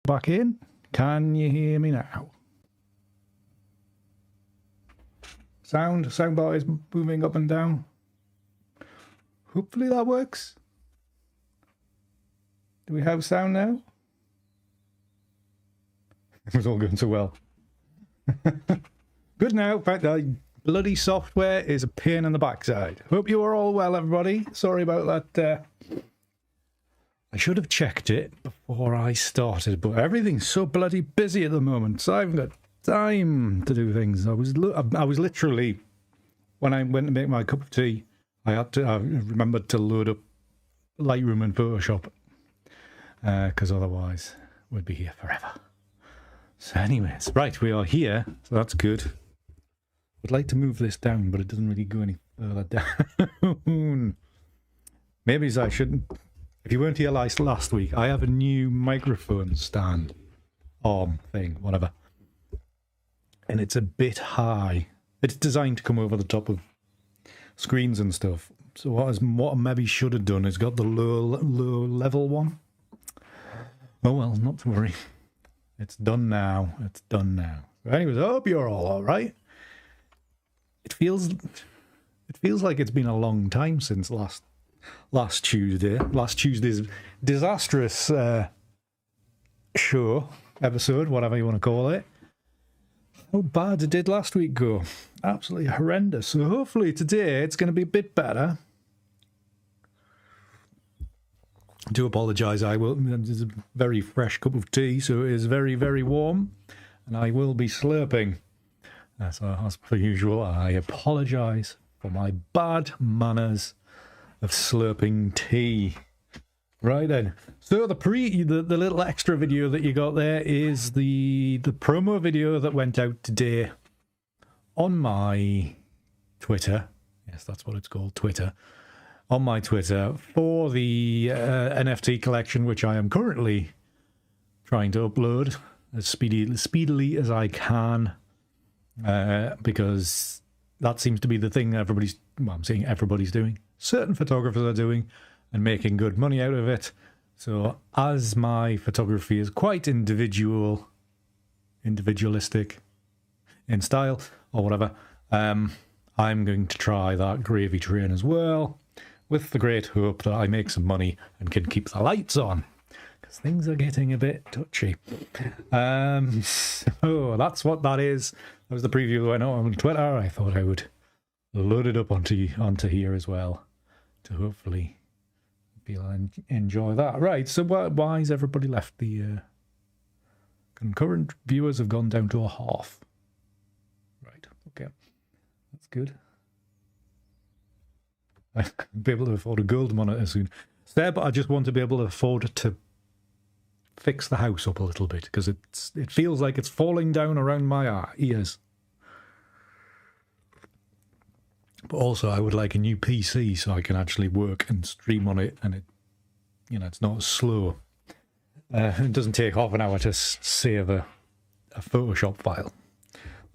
back in. Can you hear me now? Soundbar is moving up and down. Hopefully that works. Do we have sound now? It was all going so well. Good now. In fact, bloody software is a pain in the backside. Hope you are all well, everybody. Sorry about that. I should have checked it before I started, but everything's so bloody busy at the moment, so I haven't got time to do things. I was literally, when I went to make my cup of tea, I remembered to load up Lightroom and Photoshop, because otherwise we'd be here forever. So anyways, right, we are here, so that's good. I'd like to move this down, but it doesn't really go any further down. Maybe I shouldn't. If you weren't here last week, I have a new microphone stand, arm thing, whatever. And it's a bit high. It's designed to come over the top of screens and stuff. So what I maybe should have done is got the low level one. Oh well, not to worry. It's done now. It's done now. Anyways, I hope you're all right. It feels like it's been a long time since last Tuesday's disastrous show, episode, whatever you want to call it. How bad did last week go? Absolutely horrendous. So hopefully today it's going to be a bit better. I do apologise. It's a very fresh cup of tea, so it is very, very warm, and I will be slurping. So as per usual, I apologise for my bad manners of slurping tea. Right then. So the little extra video that you got there is the promo video that went out today on my Twitter. Yes, that's what it's called, Twitter. On my Twitter for the NFT collection, which I am currently trying to upload as speedily as I can, because that seems to be the thing I'm seeing everybody's doing. Certain photographers are doing and making good money out of it. So as my photography is quite individualistic in style or whatever, I'm going to try that gravy train as well, with the great hope that I make some money and can keep the lights on, because things are getting a bit touchy. So that's what that is. That was the preview that went out on Twitter. I thought I would load it up onto here as well, to hopefully enjoy that. Right, so why has everybody left? The concurrent viewers have gone down to a half. Right, okay, that's good. I'll be able to afford a gold monitor soon. But I just want to be able to afford to fix the house up a little bit, because it feels like it's falling down around my ears. But also, I would like a new PC so I can actually work and stream on it, and it's not as slow. It doesn't take half an hour to save a Photoshop file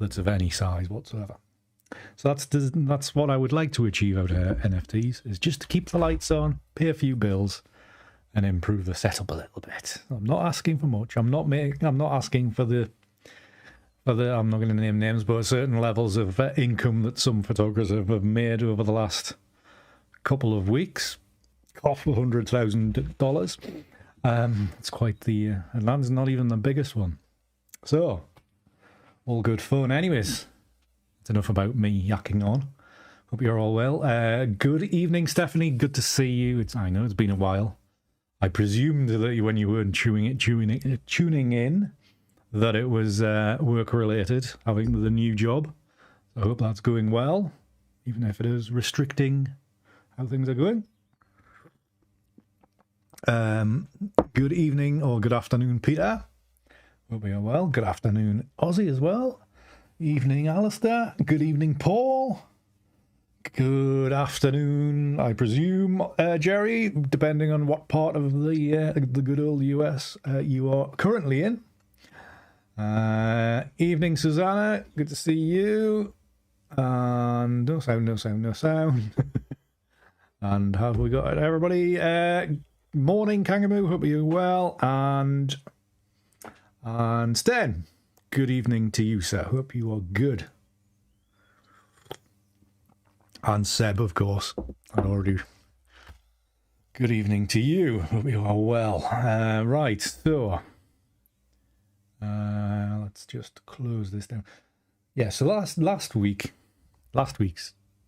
that's of any size whatsoever. So that's what I would like to achieve out of NFTs, is just to keep the lights on, pay a few bills, and improve the setup a little bit. I'm not asking for much. I'm not asking for the I'm not going to name names, but certain levels of income that some photographers have made over the last couple of weeks. $100,000. It's quite the and that's not even the biggest one. So all good fun. Anyways, that's enough about me yakking on. Hope you're all well. Good evening, Stephanie. Good to see you. I know it's been a while. I presumed that when you weren't tuning in, that it was work related, having the new job. So I hope that's going well, even if it is restricting how things are going. Good evening or good afternoon, Peter. Hope you're well. Good afternoon, Ozzy, as well. Evening, Alistair. Good evening, Paul. Good afternoon, I presume, Jerry, depending on what part of the good old US you are currently in. Evening, Susanna. Good to see you. And no sound. And have we got everybody? Morning, Kangaroo. Hope you're well. And And Sten, good evening to you, sir. Hope you are good. And Seb, of course, I'd already. Good evening to you. Hope you are well. Right, so let's just close this down. Yeah, so last week's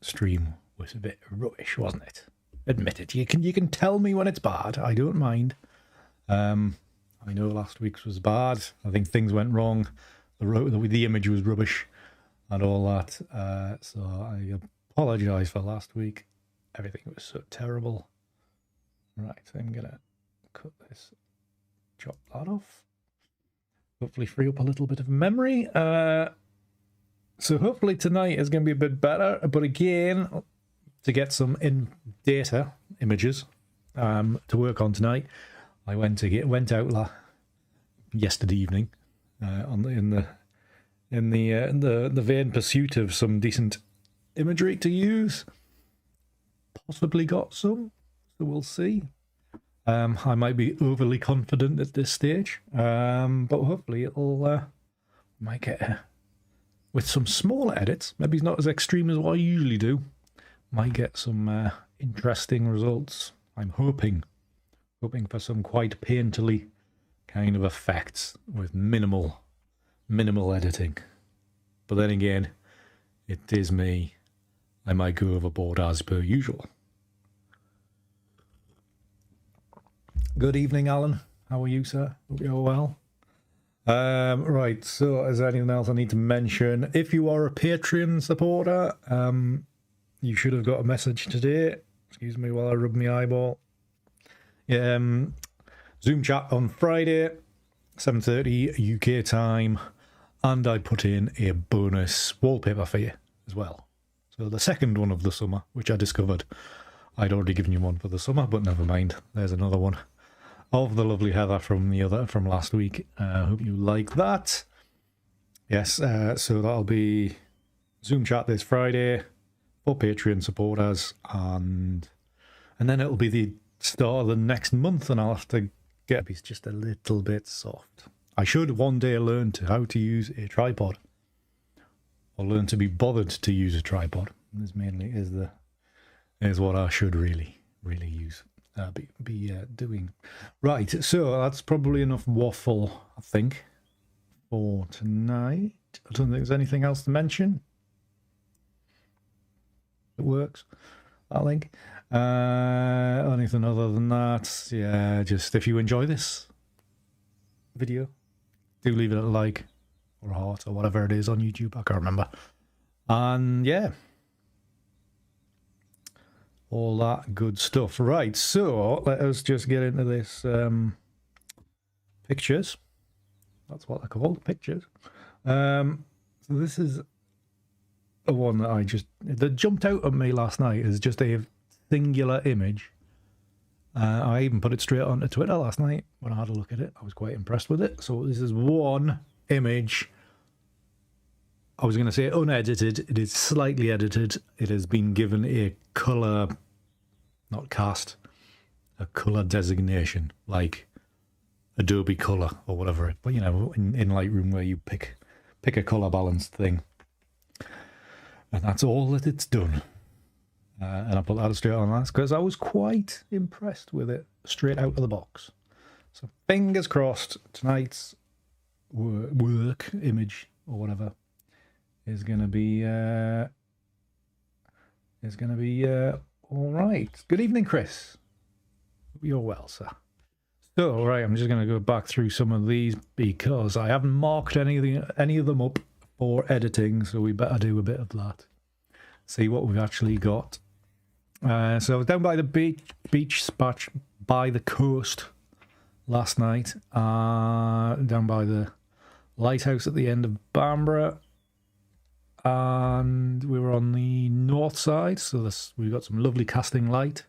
stream was a bit rubbish, wasn't it? Admit it. You can tell me when it's bad. I don't mind. I know last week's was bad. I think things went wrong. The image was rubbish and all that. So I apologise for last week. Everything was so terrible. Right, so I'm gonna cut this, chop that off. Hopefully free up a little bit of memory. So hopefully tonight is going to be a bit better. But again, to get some data images to work on tonight, I went out yesterday evening in the vain pursuit of some decent imagery to use. Possibly got some. So we'll see. I might be overly confident at this stage, but hopefully it'll might get with some small edits. Maybe it's not as extreme as what I usually do. Might get some interesting results. I'm hoping for some quite painterly kind of effects with minimal editing. But then again, it is me. I might go overboard as per usual. Good evening, Alan. How are you, sir? Hope you're well. Right, so is there anything else I need to mention? If you are a Patreon supporter, you should have got a message today. Excuse me while I rub my eyeball. Zoom chat on Friday, 7:30 UK time, and I put in a bonus wallpaper for you as well. So the second one of the summer, which I discovered. I'd already given you one for the summer, but never mind. There's another one of the lovely Heather from last week. Hope you like that. Yes, so that'll be Zoom chat this Friday for Patreon supporters, and then it'll be the start of the next month, and I'll have to get it's just a little bit soft. I should one day learn how to use a tripod, or learn to be bothered to use a tripod. This mainly is what I should really use. Be doing. Right, so that's probably enough waffle, I think, for tonight. I don't think there's anything else to mention. It works, I think. Anything other than that, yeah, just if you enjoy this video, do leave it a like or a heart or whatever it is on YouTube. I can't remember. And yeah, all that good stuff. Right, so let us just get into this pictures. That's what they're called, pictures. So this is a one that jumped out at me last night as just a singular image. I even put it straight onto Twitter last night when I had a look at it. I was quite impressed with it. So this is one image. I was going to say unedited. It is slightly edited. It has been given a colour, not cast, a colour designation, like Adobe Colour or whatever. But you know, in Lightroom where you pick a colour balanced thing. And that's all that it's done. And I put that straight on that because I was quite impressed with it straight out of the box. So fingers crossed tonight's work image or whatever is going to be all right. Good evening, Chris. Hope you're well, sir. So, all right, I'm just going to go back through some of these because I haven't marked any of them up for editing, so we better do a bit of that. See what we've actually got. So I was down by the beach spot by the coast last night, down by the Lighthouse at the end of Bamburgh. And we were on the north side, so we got some lovely casting light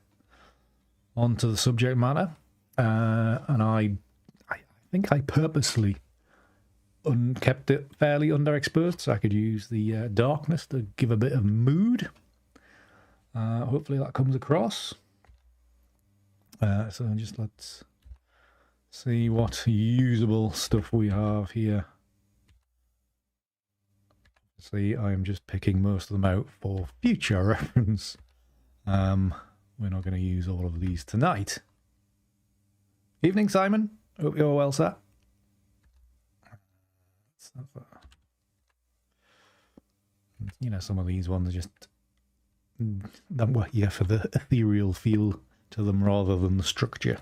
onto the subject matter. And I think I purposely kept it fairly underexposed so I could use the darkness to give a bit of mood. Hopefully that comes across. So just let's see what usable stuff we have here. See, I'm just picking most of them out for future reference. We're not going to use all of these tonight. Evening, Simon. Hope you're well, sir. You know, some of these ones are just yeah, for the ethereal feel to them rather than the structure.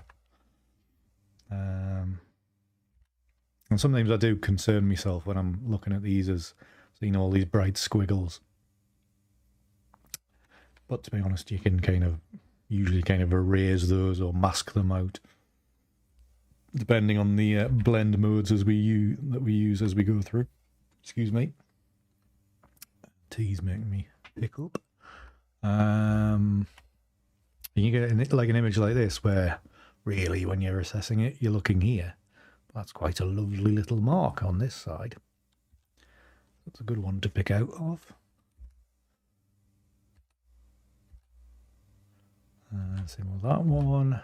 And sometimes I do concern myself when I'm looking at these as seeing all these bright squiggles. But to be honest, you can usually erase those or mask them out, depending on the blend modes that we use as we go through. Excuse me. Tea's making me hiccup. You get like an image like this where really when you're assessing it, you're looking here. That's quite a lovely little mark on this side. That's a good one to pick out of. Same with that one.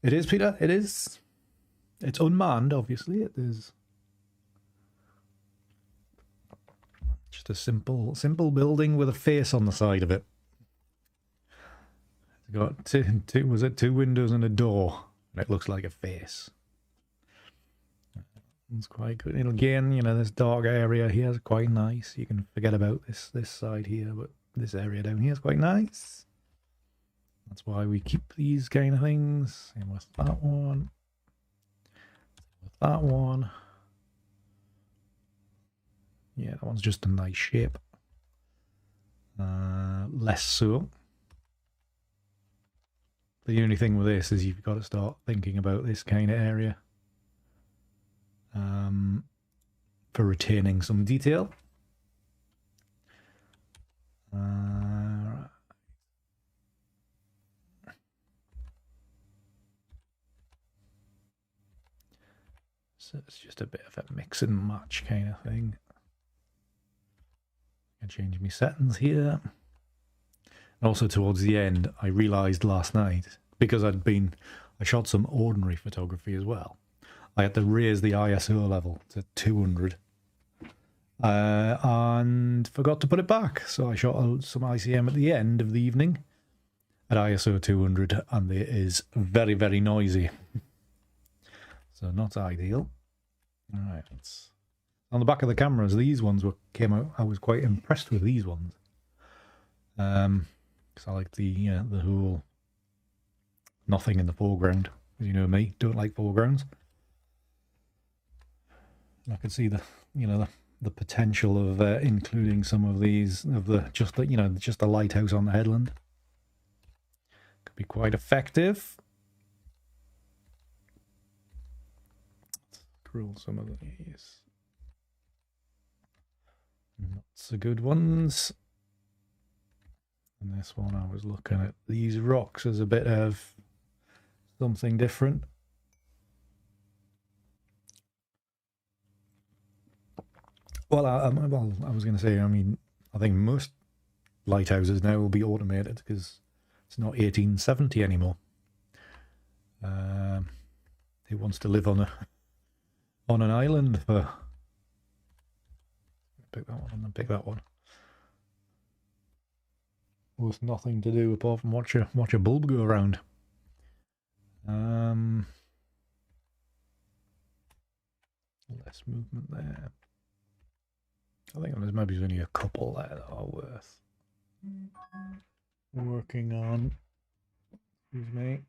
It is, Peter. It is. It's unmanned, obviously. It is just a simple building with a face on the side of it. It's got two windows and a door, and it looks like a face. It's quite good. And again, you know, this dark area here is quite nice. You can forget about this side here, but this area down here is quite nice. That's why we keep these kind of things. Same with that one. With that one. Yeah, that one's just a nice shape. Less so. The only thing with this is you've got to start thinking about this kind of area for retaining some detail. Right. So it's just a bit of a mix and match kind of thing. I change my settings here. And also towards the end, I realized last night, because I shot some ordinary photography as well, I had to raise the ISO level to 200 and forgot to put it back. So I shot some ICM at the end of the evening at ISO 200, and it is very, very noisy. So not ideal. All right, on the back of the cameras, these ones came out. I was quite impressed with these ones. Because I like the whole nothing in the foreground. As you know me, don't like foregrounds. I could see the potential of including some of these just the lighthouse on the headland. Could be quite effective. Scroll some of these. Not so good ones. And this one, I was looking at these rocks as a bit of something different. Well, I was going to say, I mean, I think most lighthouses now will be automated because it's not 1870 anymore. Who wants to live on an island for? Pick that one and then pick that one. With nothing to do apart from watch a bulb go around. Less movement there. I think there's maybe only a couple there that are worth working on. Excuse me.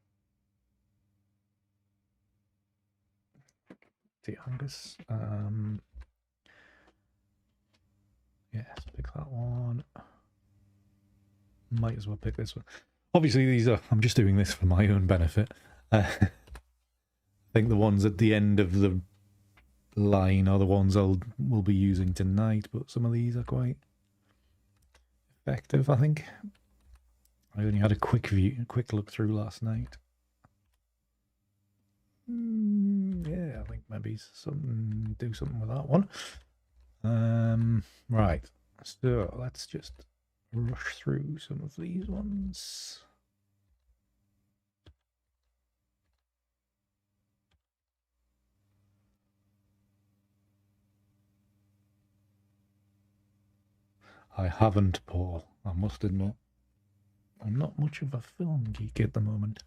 The Angus. Yes, pick that one. Might as well pick this one. Obviously, I'm just doing this for my own benefit. I think the ones at the end of the line are the ones we'll be using tonight, but some of these are quite effective, I think. I only had a quick look through last night. Yeah, I think maybe do something with that one. Right, so let's just rush through some of these ones. I haven't, Paul. I must admit. I'm not much of a film geek at the moment.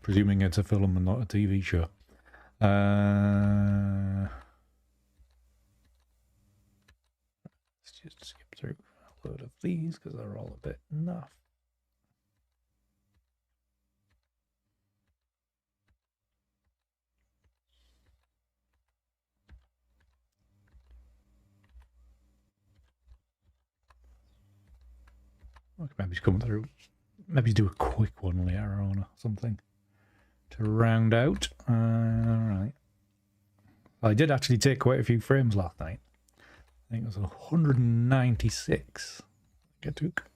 Presuming it's a film and not a TV show. Let's just skip through a load of these because they're all a bit naff. Maybe come through. Maybe do a quick one later on or something to round out. All right. I did actually take quite a few frames last night. I think it was 196 I took.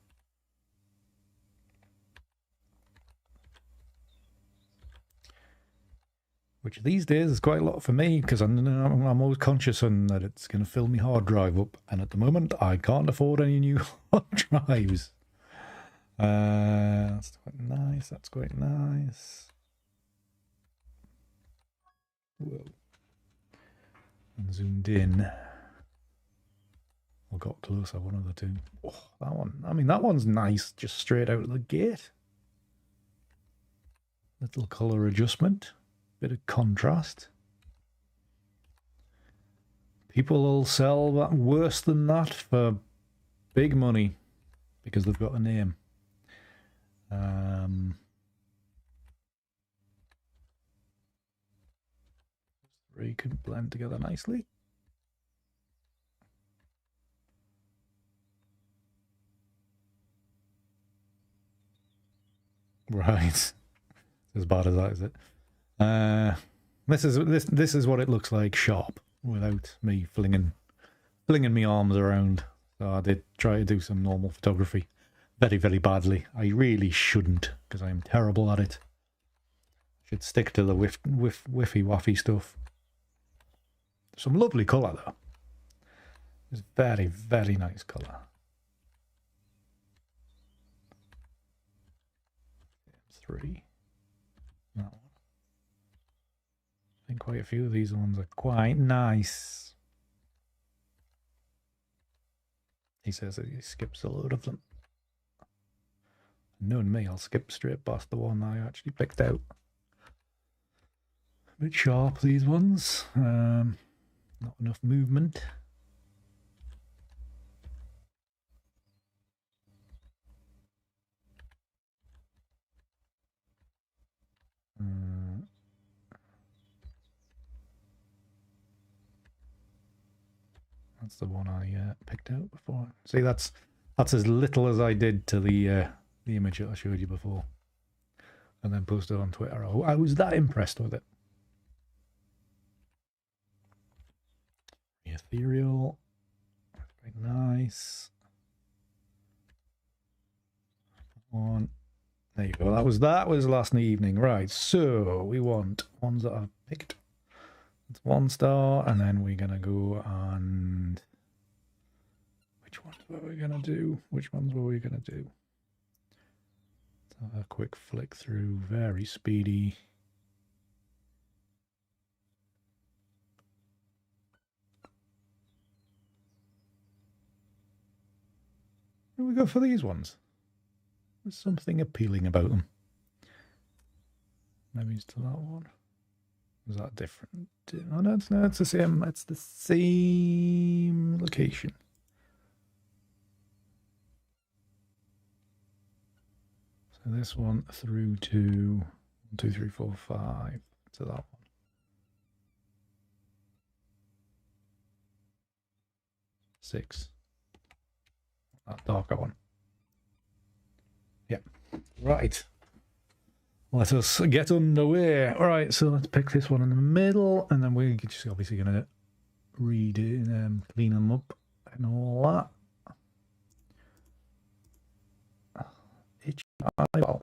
Which these days is quite a lot for me because I'm always conscious that it's going to fill my hard drive up. And at the moment, I can't afford any new hard drives. That's quite nice. That's quite nice. Whoa. And zoomed in. Or got closer, one of the two. Oh, that one. I mean, that one's nice, just straight out of the gate. Little colour adjustment. Bit of contrast. People will sell that worse than that for big money because they've got a name. Three can blend together nicely. Right. As bad as that, is it? This is what it looks like sharp without me flinging my arms around. So I did try to do some normal photography very, very badly. I really shouldn't because I'm terrible at it. Should stick to the whiffy waffy stuff. Some lovely colour though. It's very, very nice colour. Three. That one. I think quite a few of these ones are quite nice. He says that he skips a load of them. Knowing me, I'll skip straight past the one I actually picked out. A bit sharp, these ones. Not enough movement. That's the one I picked out before. See, that's as little as I did to the image that I showed you before, and then posted on Twitter. I was that impressed with it. Ethereal, very nice. One, there you go. That was last evening, right? So we want ones that I've picked. It's 1 star, and then we're gonna go and which ones were we gonna do? Which ones were we gonna do? Let's have a quick flick through, very speedy. Here we go for these ones. There's something appealing about them. Maybe it's to that one. Is that different? Oh no, it's the same. It's the same location. So this one through to 1, 2, 3, 4, 5 to that one. Six. That darker one. Yeah. Right. Let us get underway. All right, so let's pick this one in the middle, and then we're just obviously going to redo, clean them up and all that. Itch eyeball.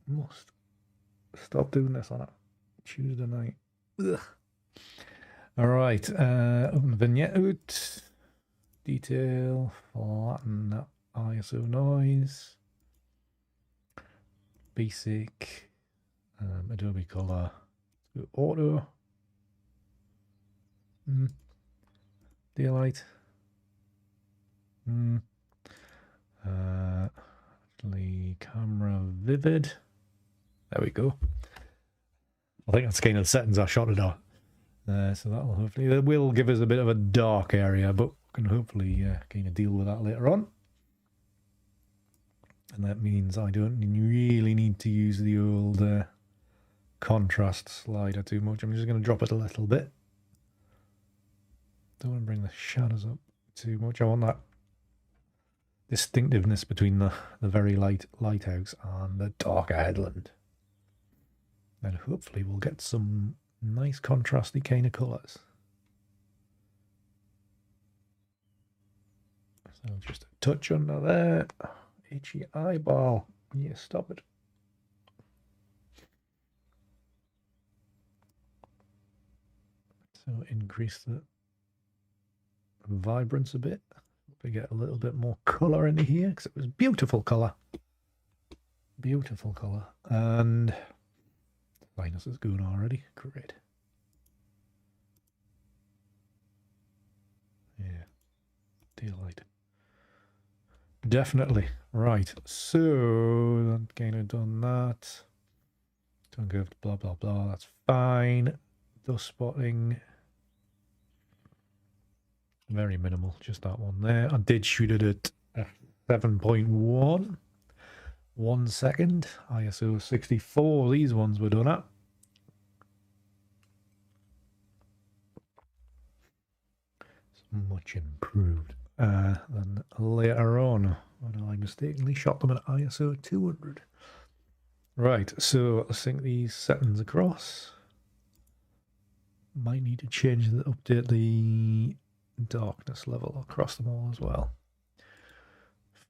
Must stop doing this on a Tuesday night. Ugh. All right, open the vignette out. Detail, flatten ISO noise. Basic, Adobe Color, Auto, Daylight, Actually, camera vivid. There we go. I think that's kind of the settings I shot it on. So that'll hopefully, that will give us a bit of a dark area, but we can hopefully kind of deal with that later on. And that means I don't really need to use the old contrast slider too much. I'm just going to drop it a little bit. Don't want to bring the shadows up too much. I want that distinctiveness between the very light lighthouse and the darker headland. And hopefully we'll get some nice contrasty kind of colours. So just a touch under there. Itchy eyeball. Yeah, stop it. So increase the vibrance a bit. We get a little bit more colour into here because it was beautiful colour. Beautiful colour. And Linus is going already. Great. Yeah. Daylight. Definitely. Right. So I've kind of done that. Don't go blah blah blah. That's fine. Dust spotting. Very minimal, just that one there. I did shoot it at 7.1. 1 second. ISO 64. These ones were done at. It's much improved. Then later on, when I mistakenly shot them at ISO 200. Right, so let's sync these settings across. Might need to change the update the darkness level across them all as well.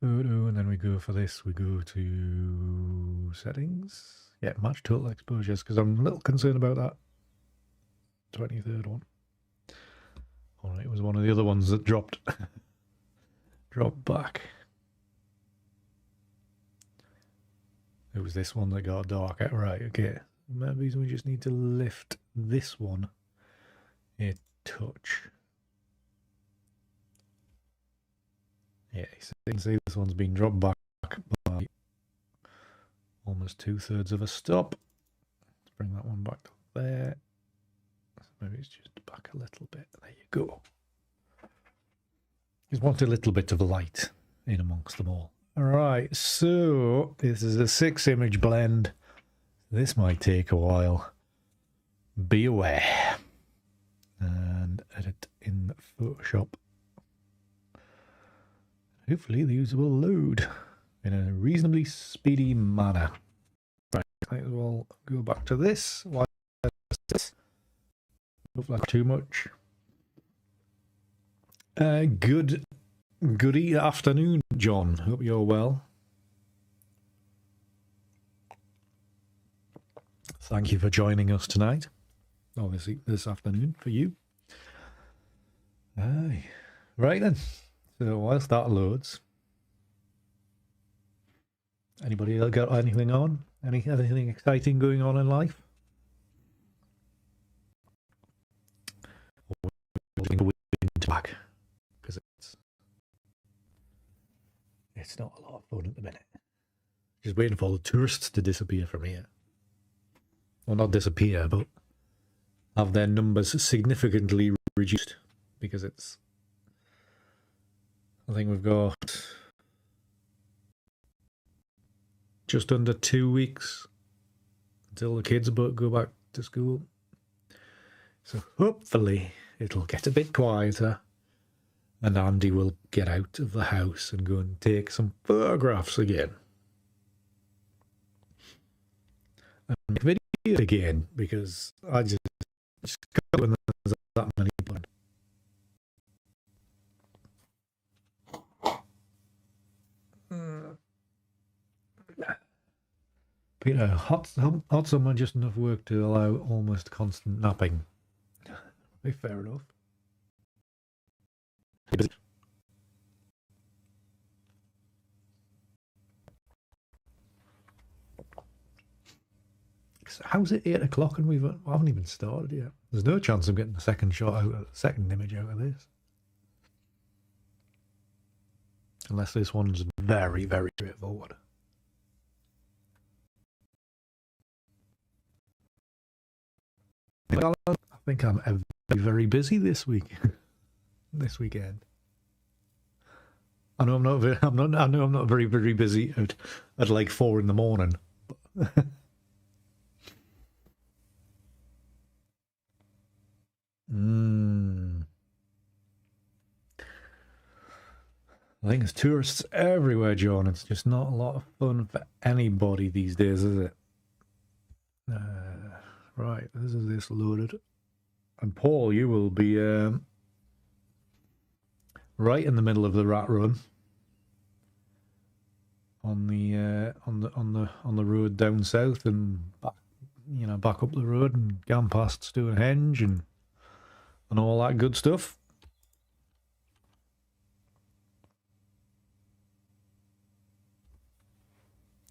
Photo, and then we go for this. We go to settings. Yeah, match total exposures, because I'm a little concerned about that 23rd one. All right, it was one of the other ones that dropped back. It was this one that got darker. Right, okay. Maybe we just need to lift this one a touch. Yeah, so you can see this one's been dropped back by almost 2/3 of a stop. Let's bring that one back to there. Maybe it's just back a little bit. There you go. Just want a little bit of light in amongst them all. Alright, so this is a 6-image blend. This might take a while. Be aware. And edit in Photoshop. Hopefully these will load in a reasonably speedy manner. Right, I think we'll go back to this. Why this? Don't like too much. Good afternoon, John. Hope you're well. Thank you for joining us tonight. Obviously, this afternoon for you. Aye. Right then. So whilst that loads, anybody got anything on? Anything exciting going on in life? Back because it's not a lot of fun at the minute. Just waiting for the tourists to disappear from here. Well, not disappear, but have their numbers significantly reduced because it's. I think we've got just under 2 weeks until the kids go back to school. So hopefully it'll get a bit quieter and Andy will get out of the house and go and take some photographs again. And make videos again because I just go when there's that many people. Peter, hot summer, just enough work to allow almost constant napping. Fair enough. How's it 8 o'clock and we haven't even started yet? There's no chance of getting a second image out of this. Unless this one's very, very straightforward. I think I'm very, very busy this week. This weekend. I know I'm not. I know I'm not very, very busy at like 4 in the morning. I think there's tourists everywhere, John. It's just not a lot of fun for anybody these days, is it? Right, this is this loaded. And Paul, you will be right in the middle of the rat run on the road down south and back, back up the road and going past Stonehenge and all that good stuff.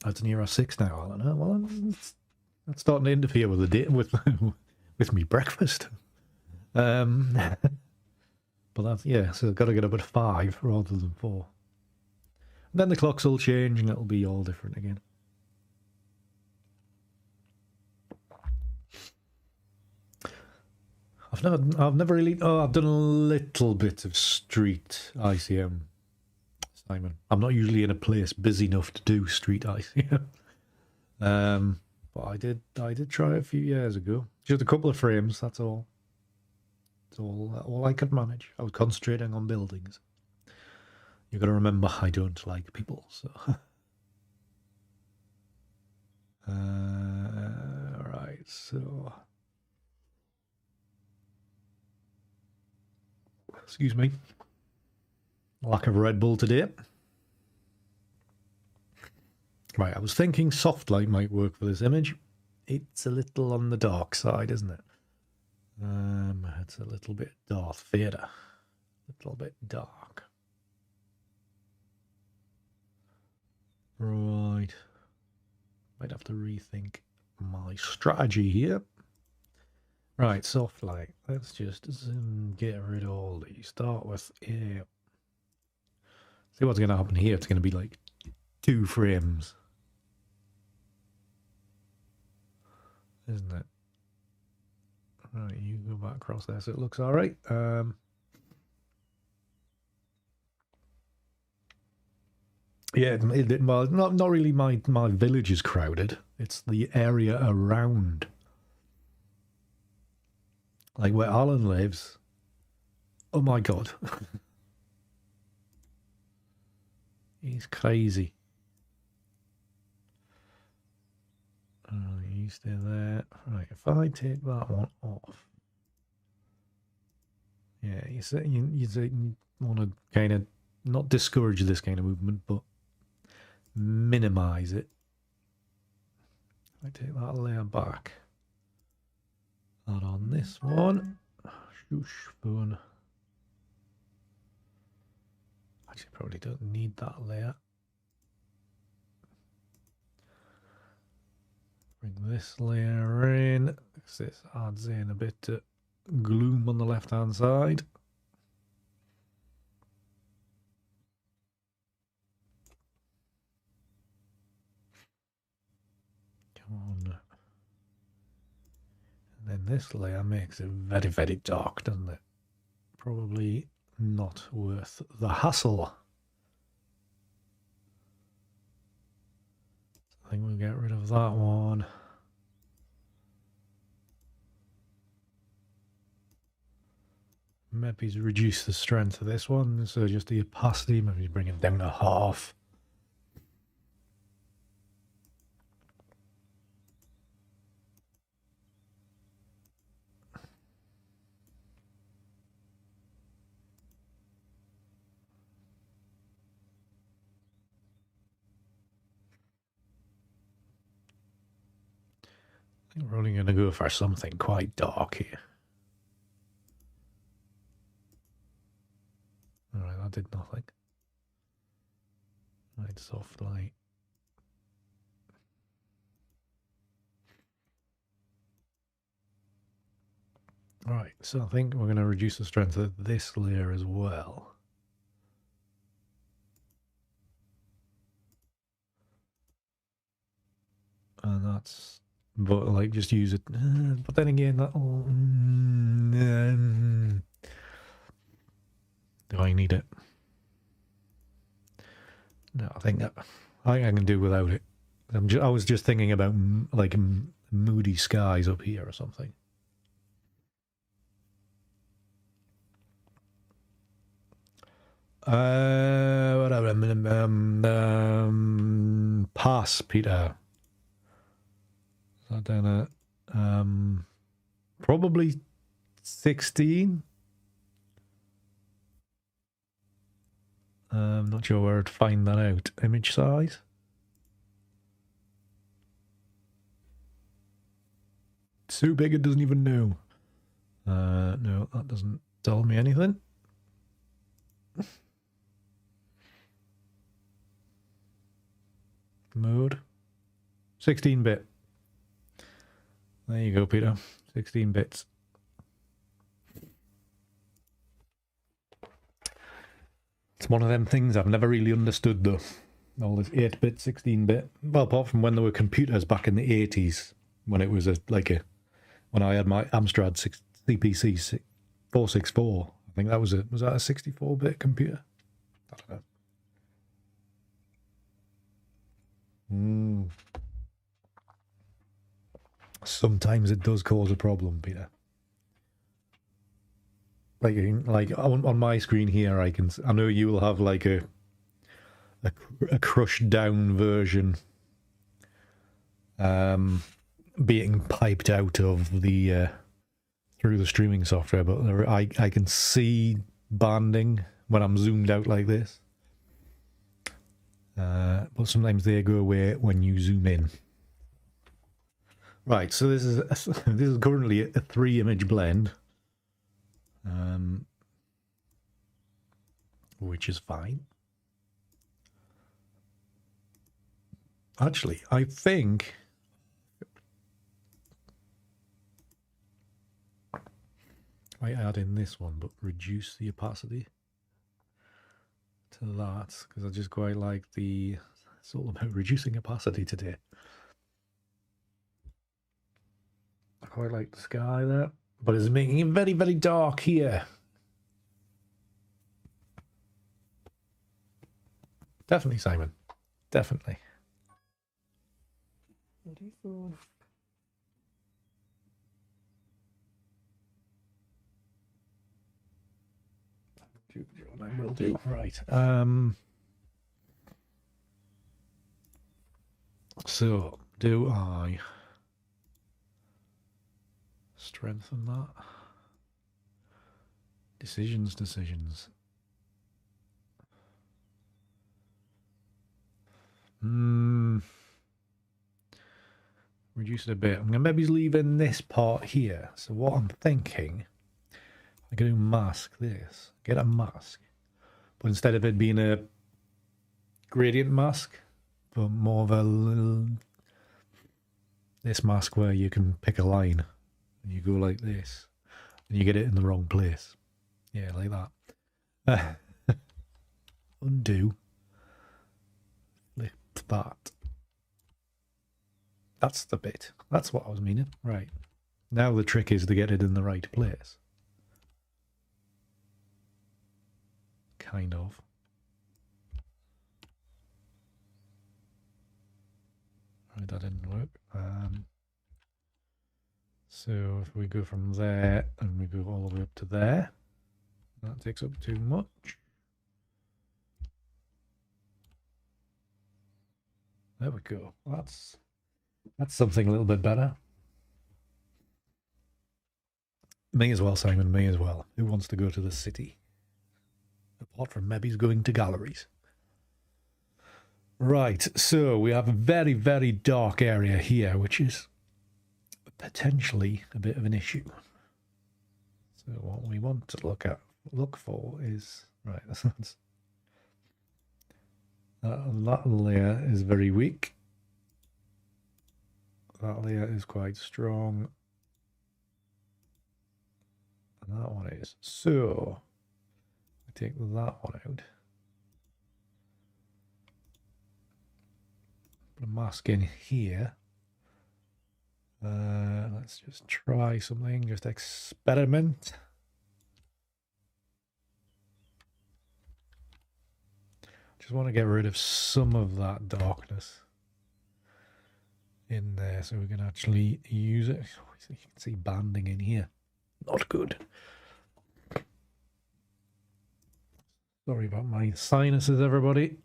That's near our 6 now, Alan. Well, that's starting to interfere with the day with me breakfast. But that's, yeah, so I've got to get up at 5 rather than 4. And then the clocks will change and it'll be all different again. I've never really. Oh, I've done a little bit of street ICM, Simon. I'm not usually in a place busy enough to do street ICM. But I did try it a few years ago. Just a couple of frames, that's all. That's all I could manage. I was concentrating on buildings. You've got to remember, I don't like people, so. Right, so. Excuse me. Lack of Red Bull today. Right, I was thinking soft light might work for this image. It's a little on the dark side, isn't it? It's a little bit Darth Vader. A little bit dark. Right. Might have to rethink my strategy here. Right, soft light. Let's just get rid of all these. Start with A. See what's going to happen here. It's going to be like 2 frames. Isn't it? Right, you go back across there so it looks alright. Yeah, well, not really my village is crowded. It's the area around. Like where Alan lives. Oh my god. He's crazy. You stay there. Right, if I take that one off. Yeah, you want to kind of not discourage this kind of movement, but minimize it. I take that layer back. Add on this one. Shoosh, boom. Actually, probably don't need that layer. Bring this layer in, because this adds in a bit of gloom on the left-hand side. Come on. And then this layer makes it very, very dark, doesn't it? Probably not worth the hassle. I think we'll get rid of that one. Maybe reduce the strength of this one, so just the opacity, maybe bring it down to half. I think we're only going to go for something quite dark here. Alright, that did nothing. Right, soft light. Right, so I think we're going to reduce the strength of this layer as well. And that's, but like just use it. But then again, that'll. Do I need it? No, I think I can do without it. I was just thinking about like moody skies up here or something. Whatever. Pass, Peter. Is that down at probably 16? I'm not sure where to find that out. Image size. It's too big it doesn't even know. No, that doesn't tell me anything. Mode. 16-bit. There you go, Peter. 16 bits. It's one of them things I've never really understood, though. All this 8-bit, 16-bit. Well, apart from when there were computers back in the 80s, when it was when I had my Amstrad CPC 464. I think that was that a 64-bit computer? I don't know. Sometimes it does cause a problem, Peter. Like on my screen here, I know you will have like a crushed down version being piped out of the through the streaming software, but I can see banding when I'm zoomed out like this. But sometimes they go away when you zoom in. Right, so this is currently a 3-image blend, which is fine. Actually, I think I add in this one, but reduce the opacity to that, because I just quite like it's all about reducing opacity today. I quite like the sky there, but it's making it very, very dark here. Definitely, Simon. Definitely. I will do. Right. So, do I strengthen that? Decisions. Reduce it a bit. I'm going to maybe leave in this part here. So what I'm thinking, I can do mask this. Get a mask. But instead of it being a gradient mask, but more of a little, this mask where you can pick a line and you go like this and you get it in the wrong place. Yeah, like that. Undo. Flip that. That's the bit. That's what I was meaning. Right. Now the trick is to get it in the right place. Kind of. Right, that didn't work. So if we go from there and we go all the way up to there, that takes up too much. There we go. That's something a little bit better. May as well, Simon, may as well. Who wants to go to the city? Apart from maybe going to galleries. Right, so we have a very, very dark area here, which is potentially a bit of an issue. So what we want to look for is, right, that layer is very weak. That layer is quite strong. And that one is. So I take that one out. Put a mask in here. Let's just try something, just experiment. Just want to get rid of some of that darkness in there so we can actually use it. You can see banding in here. Not good. Sorry about my sinuses, everybody.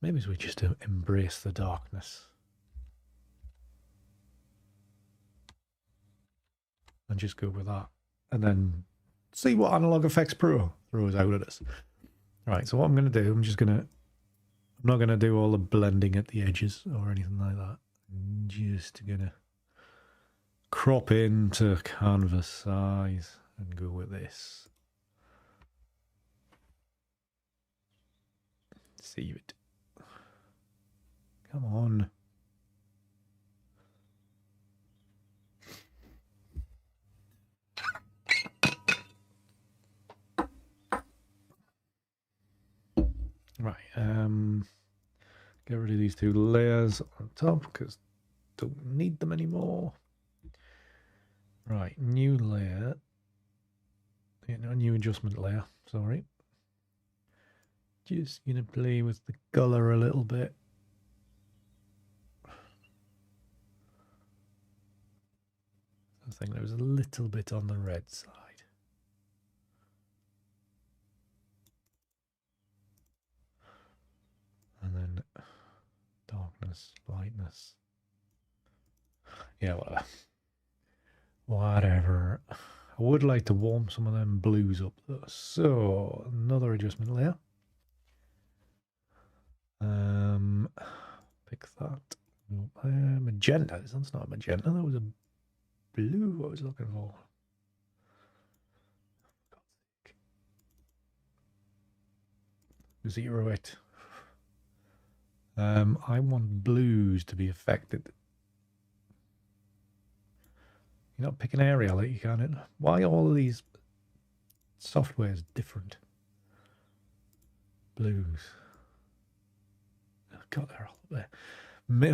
Maybe we just embrace the darkness and just go with that, and then see what Analog Efex Pro throws out at us. Right, so what I'm going to do, I'm not going to do all the blending at the edges or anything like that. I'm just going to crop into canvas size and go with this. Save it. Come on. Right, get rid of these two layers on top because don't need them anymore. Right, new layer. A new adjustment layer, sorry. Just gonna play with the color a little bit. I think there was a little bit on the red side. And then darkness, lightness. Yeah, whatever. Whatever. I would like to warm some of them blues up though. So another adjustment layer. Pick that. Magenta. This one's not a magenta. That was a blue I was looking for. Zero it. I want blues to be affected. You're not picking area like you can it. Why all of these softwares different? Blues. Oh God, they're all up there.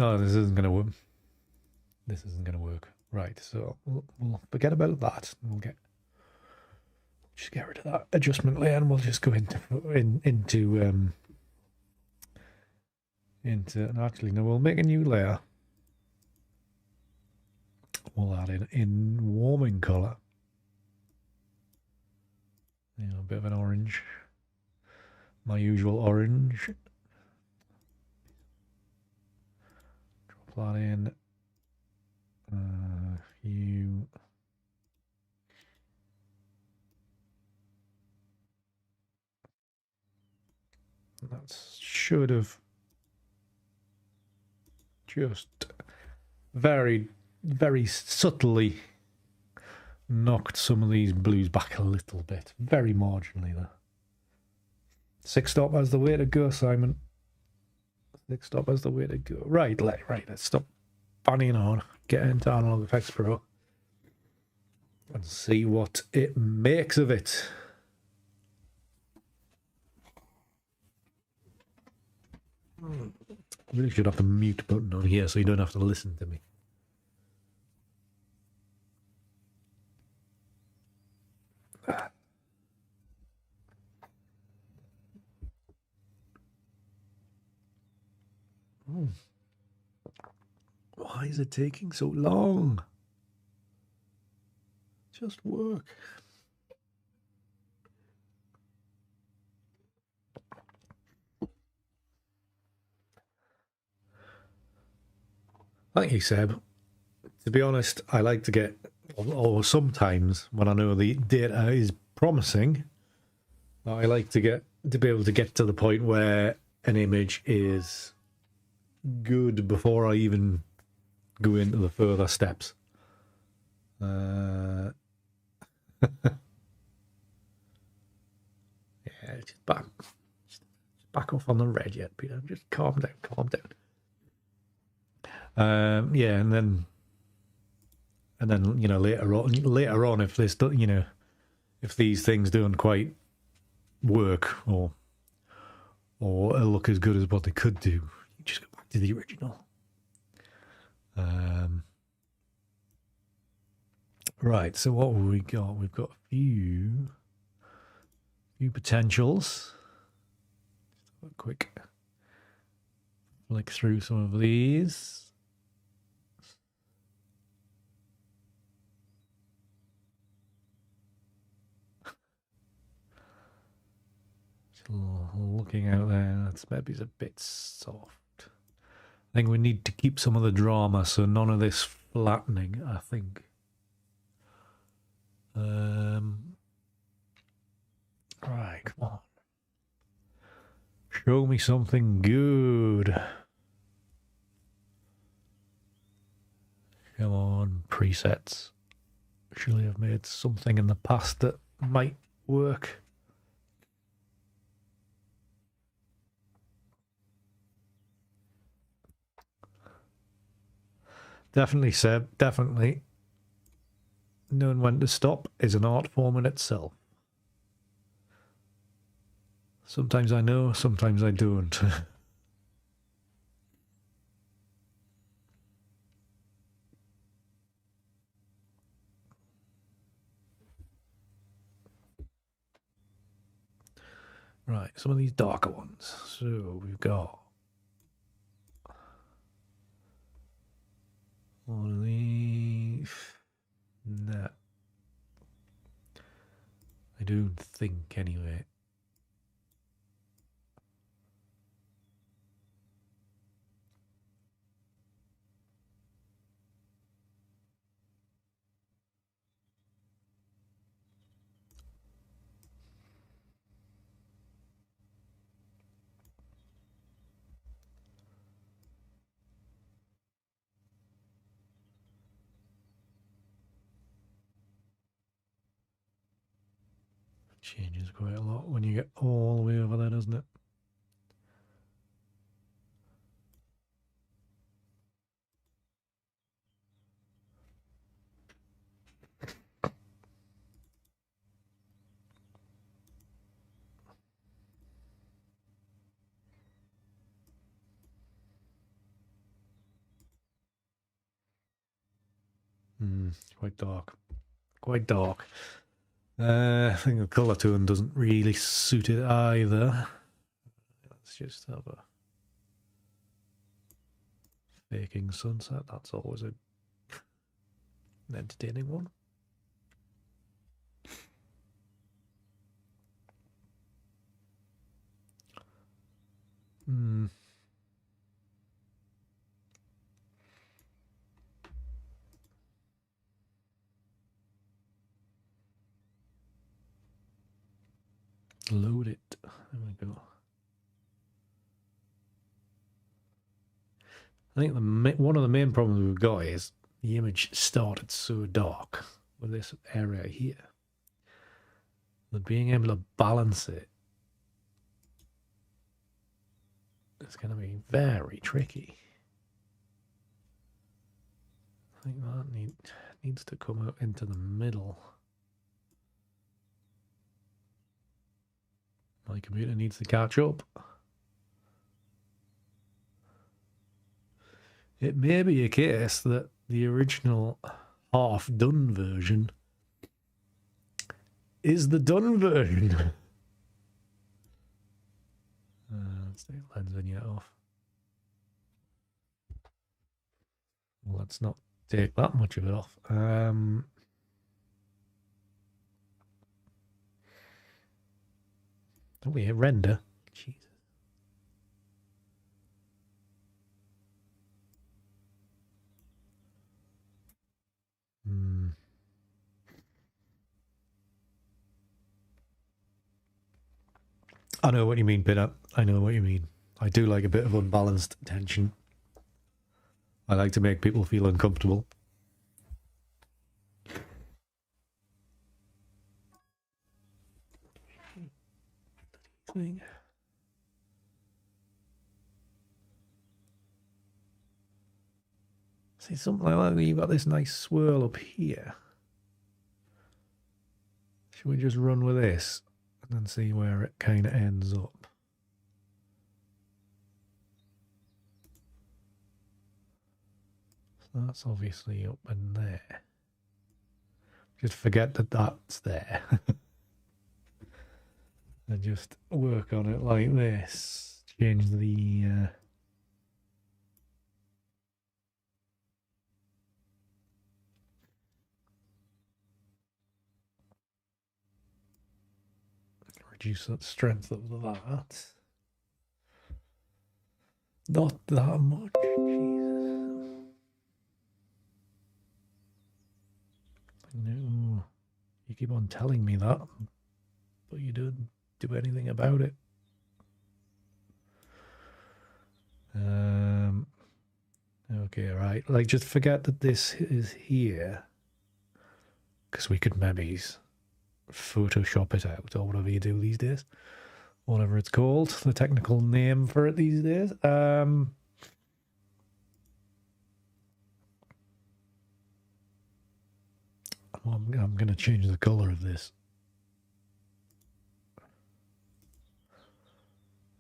Oh, this isn't going to work. This isn't going to work. Right, so we'll forget about that. We'll just get rid of that adjustment layer, and we'll just go into and actually no, we'll make a new layer. We'll add in warming color. A bit of an orange. My usual orange. Drop that in. Hue. That should have just very subtly knocked some of these blues back a little bit. Very marginally there. 6-stop as the way to go, Simon. 6-stop as the way to go. Right, let's stop fanning on. Get into Analog Efex Pro and see what it makes of it. I really should have the mute button on here so you don't have to listen to me. Why is it taking so long? Just work. Thank you, Seb. To be honest, I like to get, or sometimes when I know the data is promising, I like to be able to get to the point where an image is good before I even go into the further steps. Yeah, just back off on the red yet, Peter. Just calm down. Yeah, and then later on, if this, if these things don't quite work or look as good as what they could do, you just go back to the original. Right, so what have we got? We've got a few potentials. Just a quick flick through some of these. Looking out there, that's maybe a bit soft. I think we need to keep some of the drama, so none of this flattening, I think. Right, come on. Show me something good. Come on, presets. Surely I've made something in the past that might work. Definitely, Seb, definitely. Knowing when to stop is an art form in itself. Sometimes I know, sometimes I don't. Right, some of these darker ones. So we've got one of these. Nah. I don't think anyway. Changes quite a lot when you get all the way over there, doesn't it? Quite dark. Quite dark. I think the colour tone doesn't really suit it either. Let's just have a faking sunset. That's always an entertaining one. Load it. There we go. I think one of the main problems we've got is the image started so dark with this area here. But being able to balance it is going to be very tricky. I think that needs to come out into the middle. My computer needs to catch up. It may be a case that the original half-done version is the done version. Let's take lens vignette off. Well, let's not take that much of it off. Don't we hit render? Jesus. I know what you mean, Pinup. I know what you mean. I do like a bit of unbalanced tension. I like to make people feel uncomfortable. See, something like that, you've got this nice swirl up here. Should we just run with this and then see where it kind of ends up? That's obviously up in there. Just forget that that's there. And just work on it like this. Change the... reduce that strength of that. Not that much, Jesus. No, you keep on telling me that, but you don't do anything about it. Okay, right. Like, just forget that this is here, because we could maybe Photoshop it out, or whatever you do these days. Whatever it's called, the technical name for it these days. I'm going to change the color of this.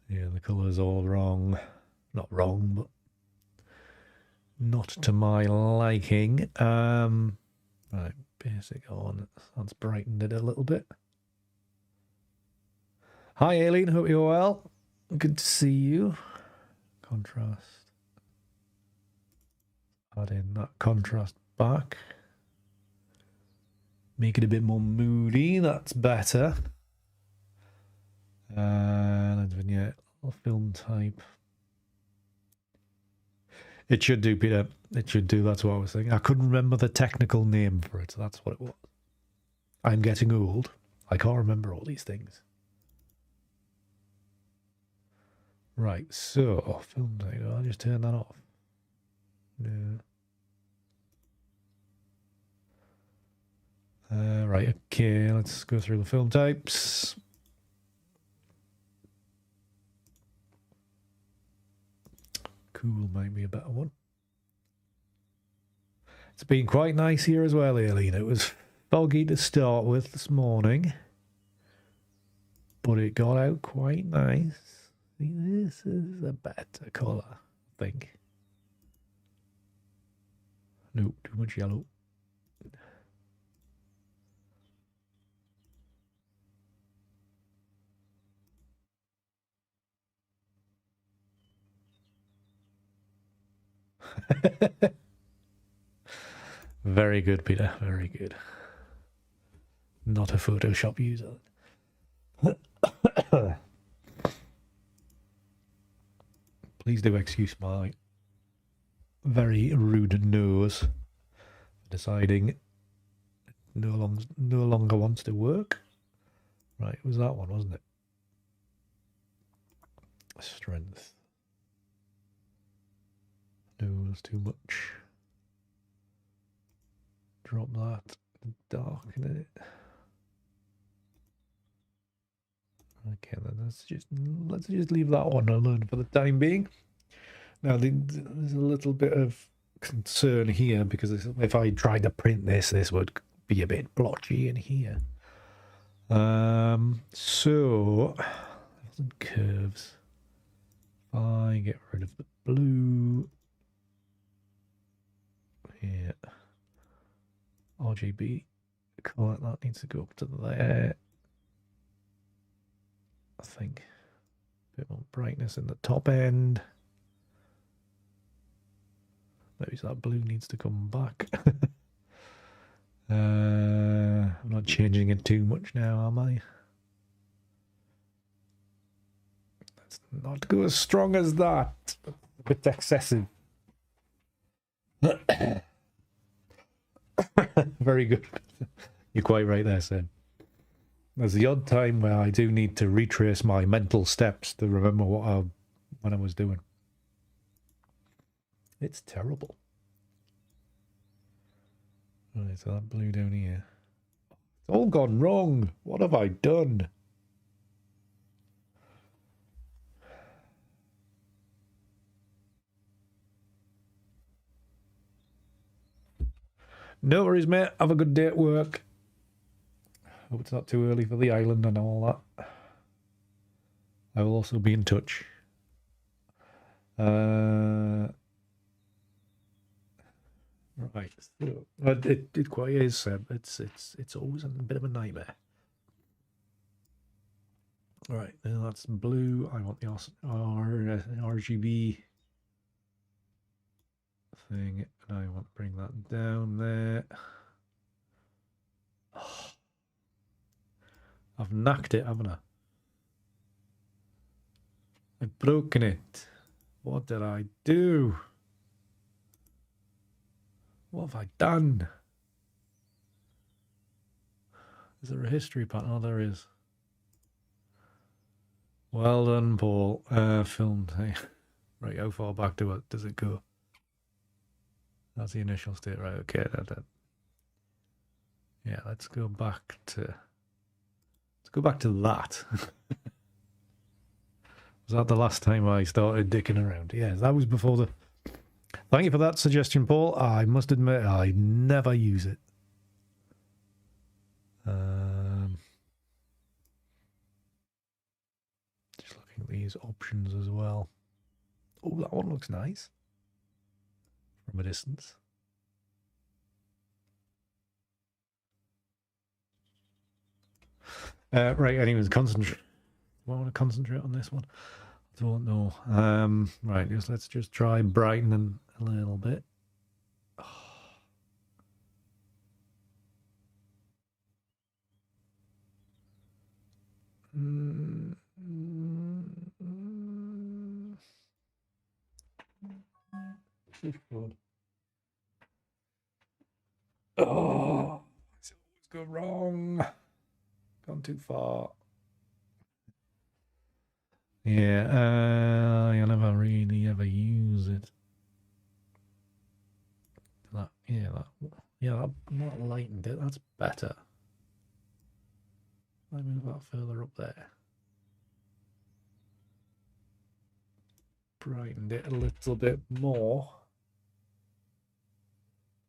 Yeah, the color's all wrong. Not wrong, but not to my liking. Right, basic on. That's brightened it a little bit. Hi, Aileen. Hope you're well. Good to see you. Contrast. Add in that contrast back. Make it a bit more moody. That's better. Lens vignette. Film type. It should do, Peter. It should do. That's what I was thinking. I couldn't remember the technical name for it, so that's what it was. I'm getting old. I can't remember all these things. Right, so film type. I'll just turn that off. No. Right, okay, let's go through the film types. Cool might be a better one. It's been quite nice here as well, Aileen. It was foggy to start with this morning, but it got out quite nice. See, this is a better colour, I think. No, too much yellow. Very good, Peter. Very good. Not a Photoshop user. Please do excuse my very rude nose for deciding it no longer wants to work. Right, it was that one, wasn't it? Strength. No, that's too much. Drop that. Darken it. Okay, then let's just leave that one alone for the time being. Now there's a little bit of concern here because if I tried to print this would be a bit blotchy in here. So curves. If I get rid of the blue. Yeah. RGB color, that needs to go up to there. I think a bit more brightness in the top end. Maybe that blue needs to come back. I'm not changing it too much now, am I? Let's not go as strong as that. A bit excessive. Very good. You're quite right there, Sam. There's the odd time where I do need to retrace my mental steps to remember what I was doing. It's terrible. Right, so that blue down here. It's all gone wrong. What have I done? No worries, mate. Have a good day at work. Hope it's not too early for the island and all that. I will also be in touch. Right, so it quite is. It's always a bit of a nightmare. All right, now that's blue. I want the RGB thing, and I want to bring that down there. Oh, I've knacked it, haven't I? I've broken it. What did I do? What have I done? Is there a history pattern? Oh, there is. Well done, Paul. Filmed. Hey. Right, how far back does it go? That's the initial state, right? Okay, yeah, let's go back to that. Was that the last time I started dicking around? Yeah, that was before the... Thank you for that suggestion, Paul. I must admit, I never use it. Just looking at these options as well. Oh, that one looks nice from a distance. Right, anyways, concentrate. Do I want to concentrate on this one? I don't know. Right, let's just try brightening a little bit. Oh. Oh, it's always go wrong. Gone too far. Yeah, I never really ever use it. That lightened it. That's better. Let me move that further up there. Brightened it a little bit more.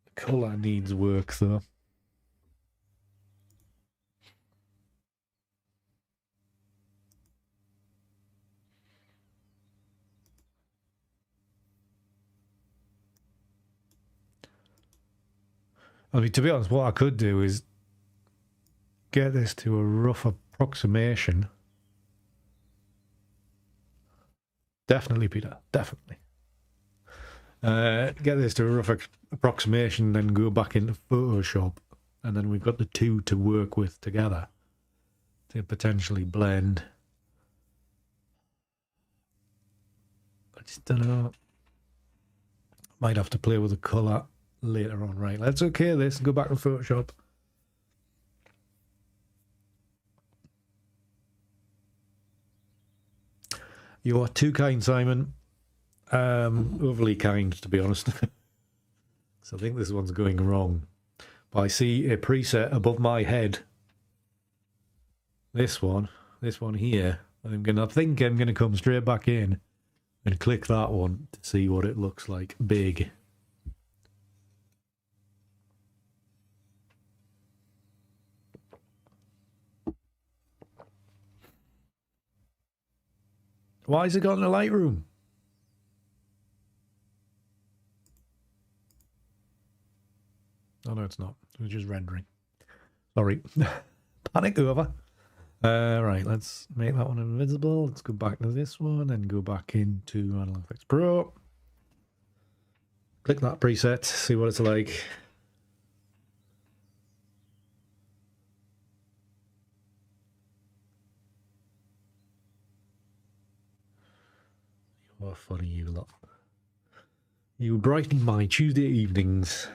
The colour needs work though. I mean, to be honest, what I could do is get this to a rough approximation. Definitely, Peter. Definitely. Get this to a rough approximation, then go back into Photoshop, and then we've got the two to work with together to potentially blend. I just don't know. Might have to play with the colour later on. Right, let's okay this and go back to Photoshop. You are too kind, Simon. Overly kind, to be honest. So I think this one's going wrong. But I see a preset above my head. This one here. I think I'm gonna come straight back in and click that one to see what it looks like big. Why has it got in the Lightroom? Oh no, it's not. It was just rendering. Sorry. Panic over. Right, let's make that one invisible. Let's go back to this one and go back into Analog Efex Pro. Click that preset, see what it's like. You're funny, you lot. You brighten my Tuesday evenings.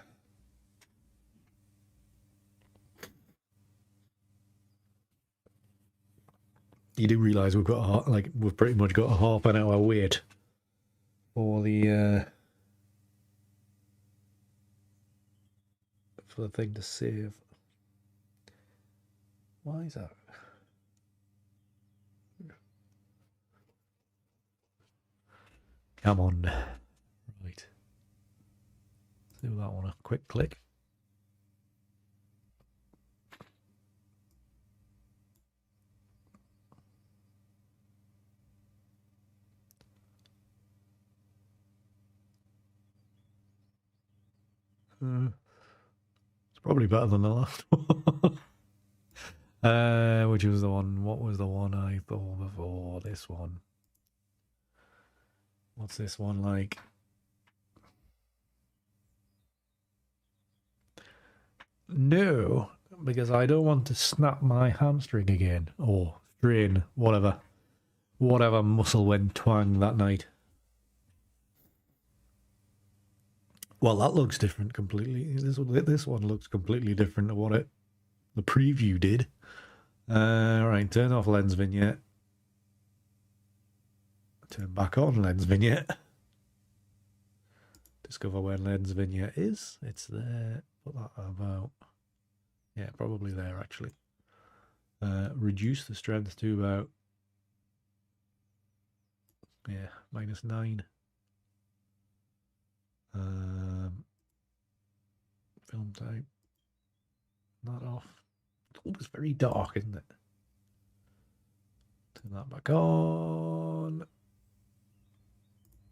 You do realise we've pretty much got a half an hour wait for the thing to save. Why is that? Come on. Right. Let's do that one a quick click. It's probably better than the last one. Which was the one? What was the one I thought before? This one. What's this one like? No, because I don't want to snap my hamstring again or strain whatever muscle went twang that night. Well, that looks different completely. This one looks completely different to what the preview did. Right, turn off lens vignette. Turn back on lens vignette. Discover where lens vignette is. It's there. Put that about. Yeah, probably there actually. Reduce the strength to about. Yeah, -9. Film type. That off. Oh, it's very dark, isn't it? Turn that back on.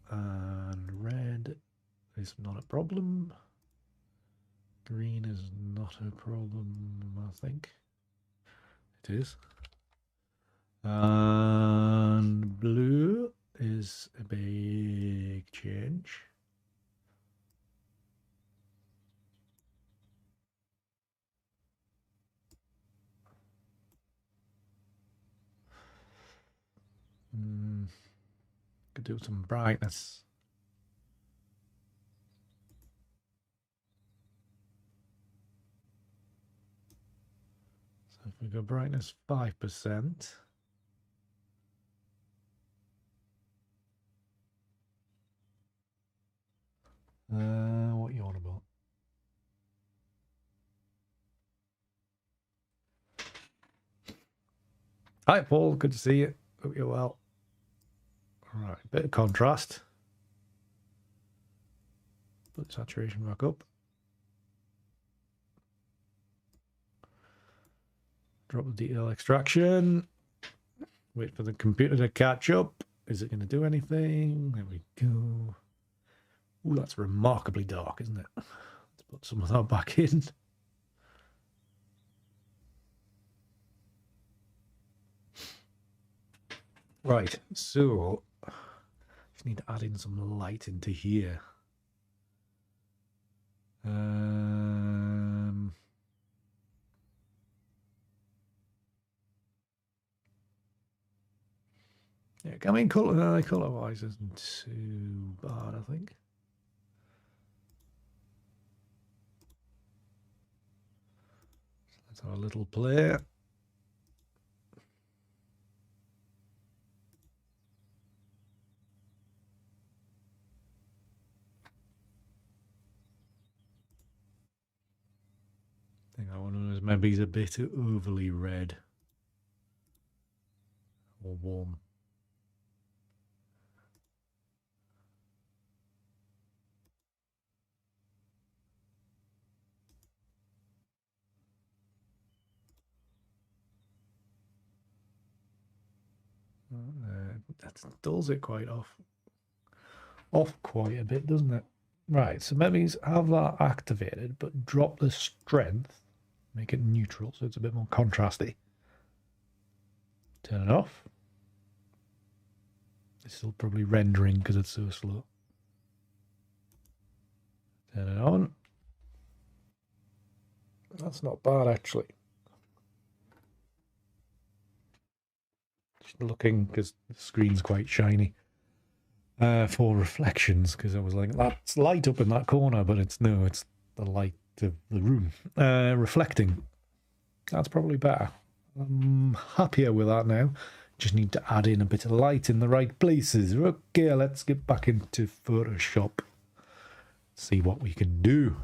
And red is not a problem. Green is not a problem, I think. It is. And blue is a big change. Could do some brightness. So if we go brightness 5%. What you on about? Hi Paul, good to see you. Hope you're well. All right, bit of contrast. Put saturation back up. Drop the detail extraction. Wait for the computer to catch up. Is it going to do anything? There we go. Ooh, that's remarkably dark, isn't it? Let's put some of that back in. Right, so just need to add in some light into here. Yeah, I mean, color-wise isn't too bad, I think. Let's have a little play. I think I wonder if maybe he's a bit overly red or warm. That dulls it quite off quite a bit, doesn't it? Right, so maybe have that activated, but drop the strength, make it neutral, so it's a bit more contrasty. Turn it off. It's still probably rendering because it's so slow. Turn it on. That's not bad, actually. Just looking, because the screen's quite shiny, for reflections, because I was like, that's light up in that corner, but it's the light of the room. Reflecting. That's probably better. I'm happier with that now. Just need to add in a bit of light in the right places. Okay, let's get back into Photoshop. See what we can do.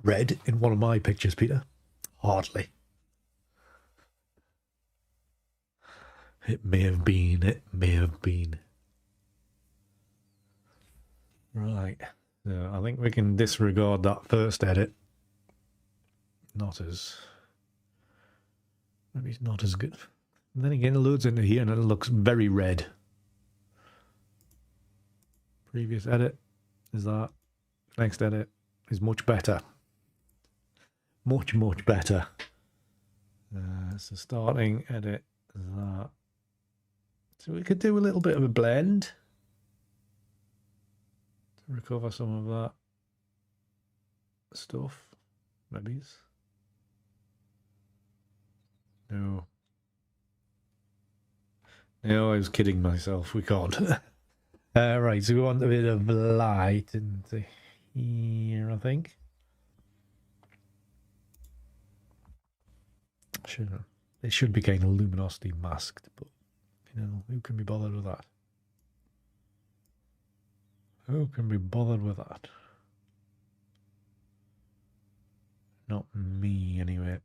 Red in one of my pictures, Peter? Hardly. It may have been. It may have been. Right. So I think we can disregard that first edit. not as... Maybe it's not as good. And then again, it loads into here and it looks very red. Previous edit is that. Next edit is much better. Much, much better. So starting edit is that. So we could do a little bit of a blend to recover some of that stuff. Maybe. No. No, I was kidding myself. We can't. Right, so we want a bit of light into here, I think. Sure. It should be kind of luminosity masked, but you know, who can be bothered with that? Who can be bothered with that? Not me, anyway.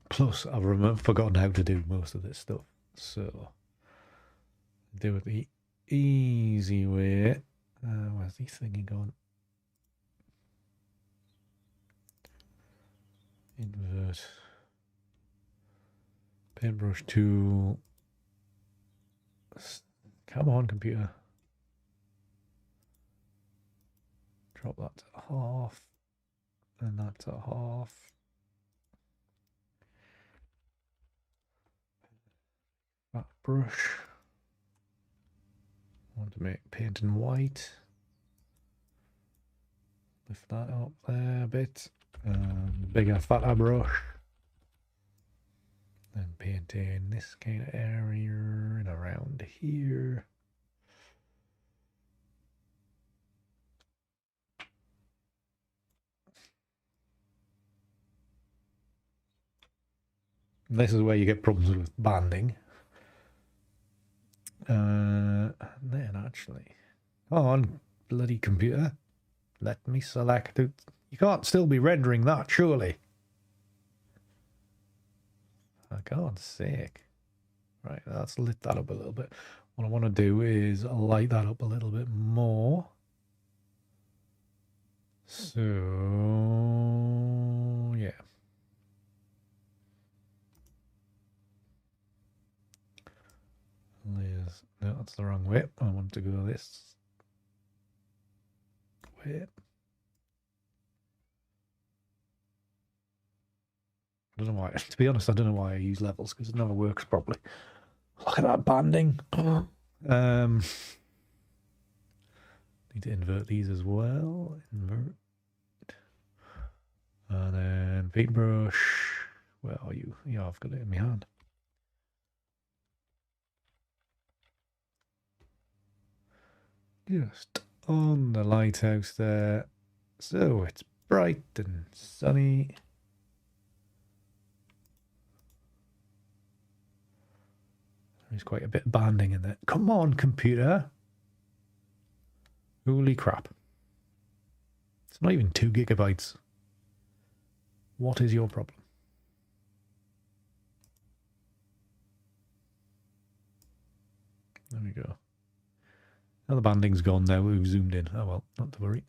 Plus, I've forgotten how to do most of this stuff, so do it the easy way. Where's this thingy going? Invert. Paintbrush tool. Come on, computer. Drop that to half. And that to half. That brush. I want to make paint in white. Lift that up there a bit. Bigger, fatter brush. Then paint in this kind of area and around here. This is where you get problems with banding. And then actually, come on, bloody computer, let me select it. You can't still be rendering that, surely. For God's sake. Right, let's lit that up a little bit. What I want to do is light that up a little bit more. So, yeah. No, that's the wrong way. I want to go this way. I don't know why. To be honest, I don't know why I use levels because it never works properly. Look at that banding. Need to invert these as well. Invert. And then paintbrush. Where are you? Yeah, I've got it in my hand. Just on the lighthouse there. So it's bright and sunny. There's quite a bit of banding in there. Come on, computer. Holy crap. It's not even 2 gigabytes. What is your problem? There we go. Now the banding's gone now. We've zoomed in. Oh well, not to worry.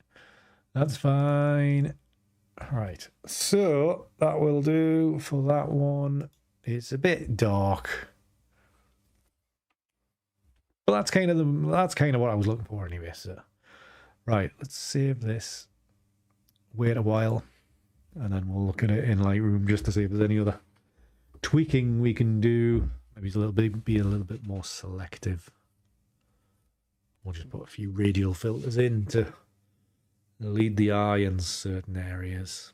That's fine. Right. So that will do for that one. It's a bit dark. But that's kind of what I was looking for anyway. So right, let's save this. Wait a while. And then we'll look at it in Lightroom just to see if there's any other tweaking we can do. Maybe it's be a little bit more selective. We'll just put a few radial filters in to lead the eye in certain areas.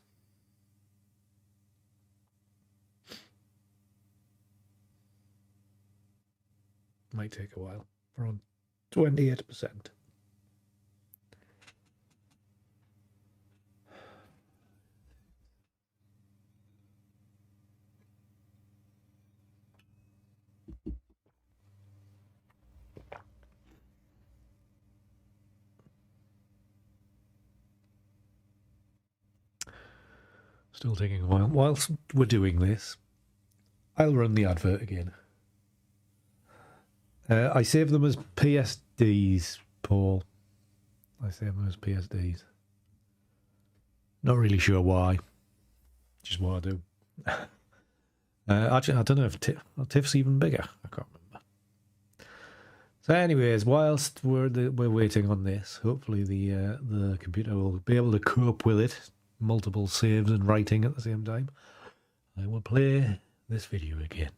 Might take a while. We're on 28%. Still taking a while. Whilst we're doing this, I'll run the advert again. I save them as PSDs, Paul. I save them as PSDs. Not really sure why. Just what I do. Actually, I don't know if TIFF's even bigger. I can't remember. So, anyways, whilst we're waiting on this, hopefully the computer will be able to cope with it. Multiple saves and writing at the same time. I will play this video again.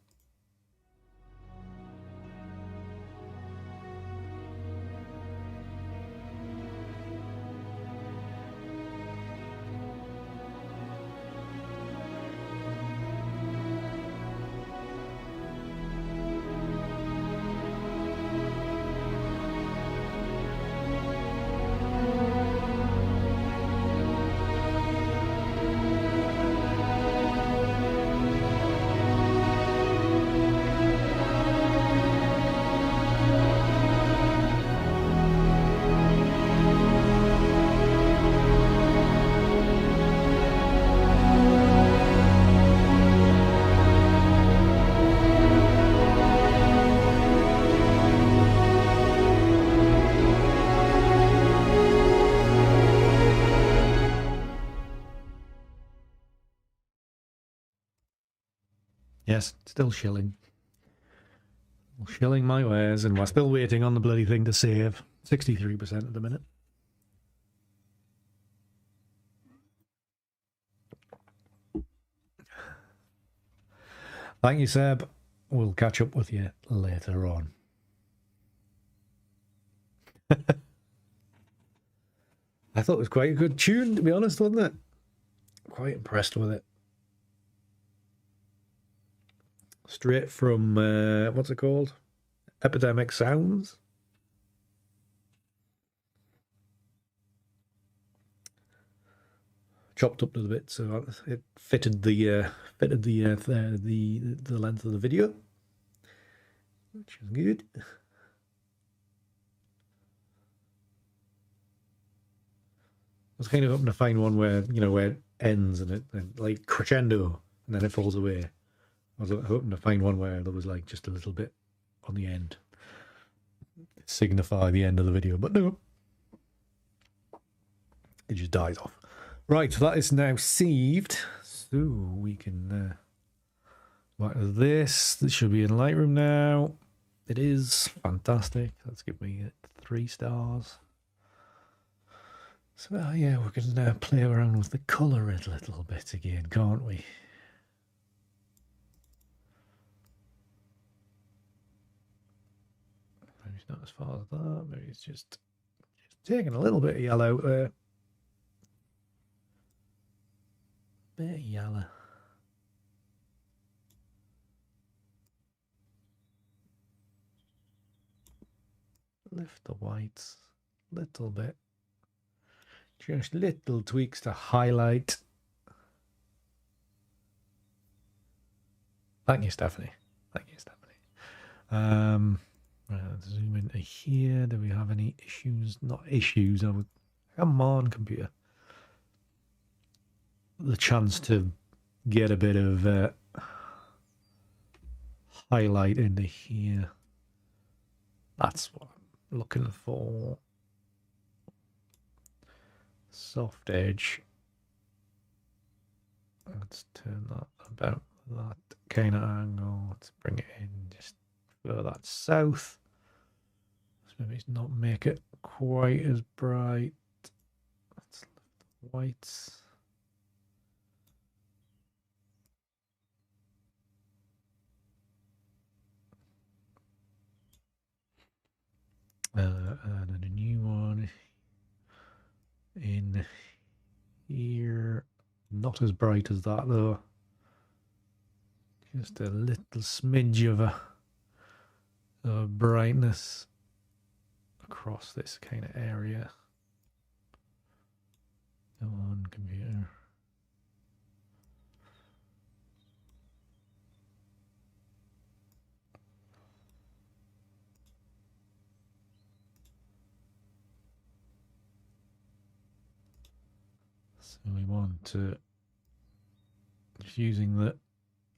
Yes, still shilling. Shilling my wares, and we're still waiting on the bloody thing to save. 63% at the minute. Thank you, Seb. We'll catch up with you later on. I thought it was quite a good tune, to be honest, wasn't it? Quite impressed with it. Straight from, what's it called? Epidemic Sounds. Chopped up a little bit, so it fitted the length of the video, which is good. I was kind of hoping to find one where, you know, where it ends and it like crescendo and then it falls away. I was hoping to find one where there was like just a little bit on the end to signify the end of the video, but no, it just dies off. Right, so that is now saved, so we can back to this. This should be in Lightroom now. It is fantastic. Let's give me 3 stars. So yeah, we can play around with the colour a little bit again, can't we? Maybe it's not as far as that. Maybe it's just taking a little bit of yellow out there. Bit of yellow. Lift the whites a little bit. Just little tweaks to highlight. Thank you, Stephanie. Thank you, Stephanie. Right, let's zoom into here. Do we have any issues? Not issues. I would. Come on, computer. The chance to get a bit of highlight into here. That's what I'm looking for. Soft edge. Let's turn that about that kind of angle. Let's bring it in just further that south. Let's maybe not make it quite as bright. Let's lift the whites. And then a new one in here. Not as bright as that though. Just a little smidge of a brightness across this kind of area. Come on, computer. So we want to, just using the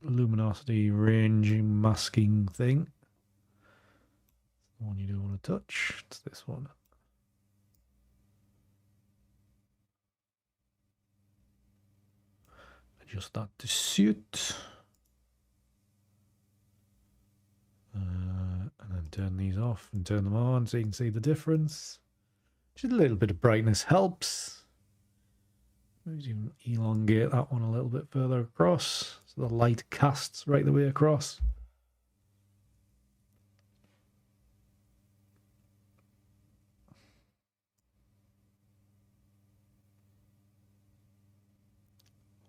luminosity ranging masking thing, one you don't want to touch. It's this one. Adjust that to suit. And then turn these off and turn them on so you can see the difference. Just a little bit of brightness helps. Maybe even elongate that one a little bit further across so the light casts right the way across.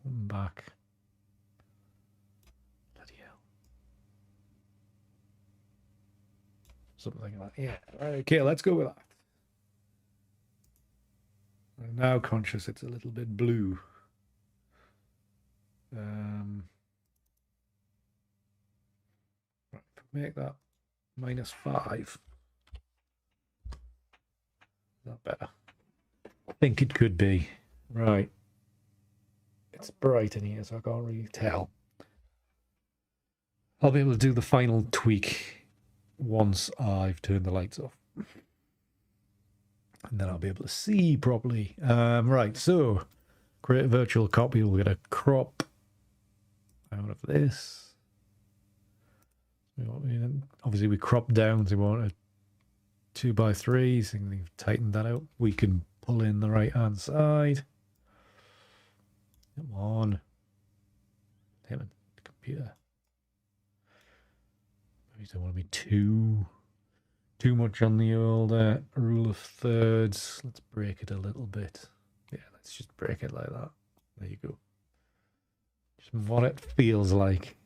Back. Bloody hell. Something like that. Yeah. Okay, let's go with that. I'm now conscious it's a little bit blue. Right, make that -5. Is that better? I think it could be. Right. It's bright in here, so I can't really tell. I'll be able to do the final tweak once I've turned the lights off. And then I'll be able to see properly. Right, so create a virtual copy. We'll get a crop out of this. Obviously, we crop down, so we want a 2x3. So we've tightened that out. We can pull in the right-hand side. Come on. Damn it, computer. Maybe don't want to be too much on the old rule of thirds. Let's break it a little bit. Yeah, let's just break it like that. There you go. Just what it feels like.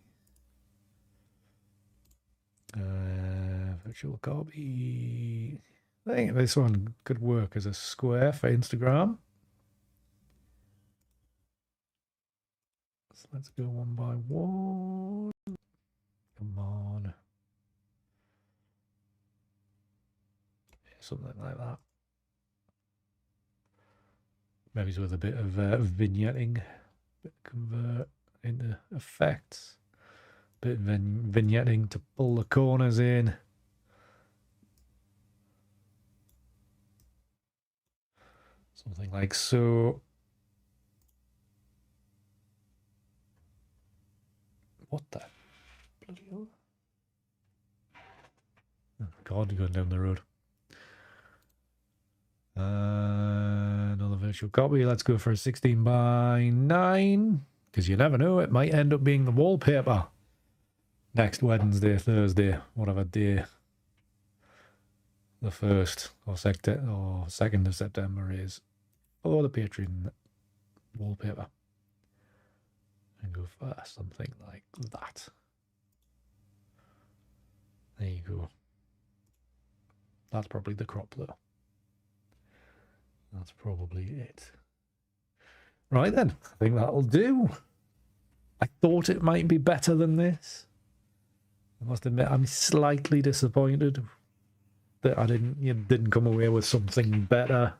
Virtual copy. I think this one could work as a square for Instagram. So let's go one by one. Come on. Something like that. Maybe with a bit of vignetting, convert into effects, bit of vignetting to pull the corners in. Something like so. What the bloody hell? Oh God, going down the road. Another virtual copy. Let's go for a 16:9 because you never know, it might end up being the wallpaper next Wednesday, Thursday, whatever day the 1st or 2nd of September is for the Patreon wallpaper. And go for something like that. There you go. That's probably the crop though. That's probably it. Right then, I think that'll do. I thought it might be better than this. I must admit, I'm slightly disappointed that you didn't come away with something better.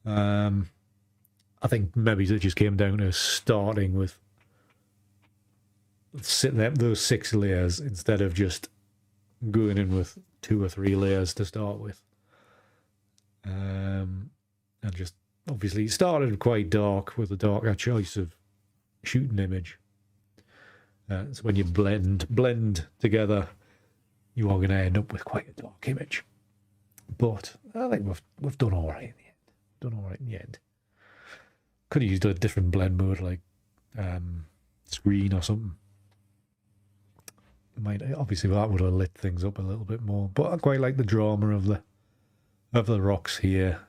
I think maybe it just came down to starting with those 6 layers instead of just going in with 2 or 3 layers to start with. And just obviously it started quite dark with a darker choice of shooting image. So when you blend together, you are going to end up with quite a dark image. But I think we've done all right in the end. Could have used a different blend mode like screen or something. Obviously that would have lit things up a little bit more. But I quite like the drama of the rocks here,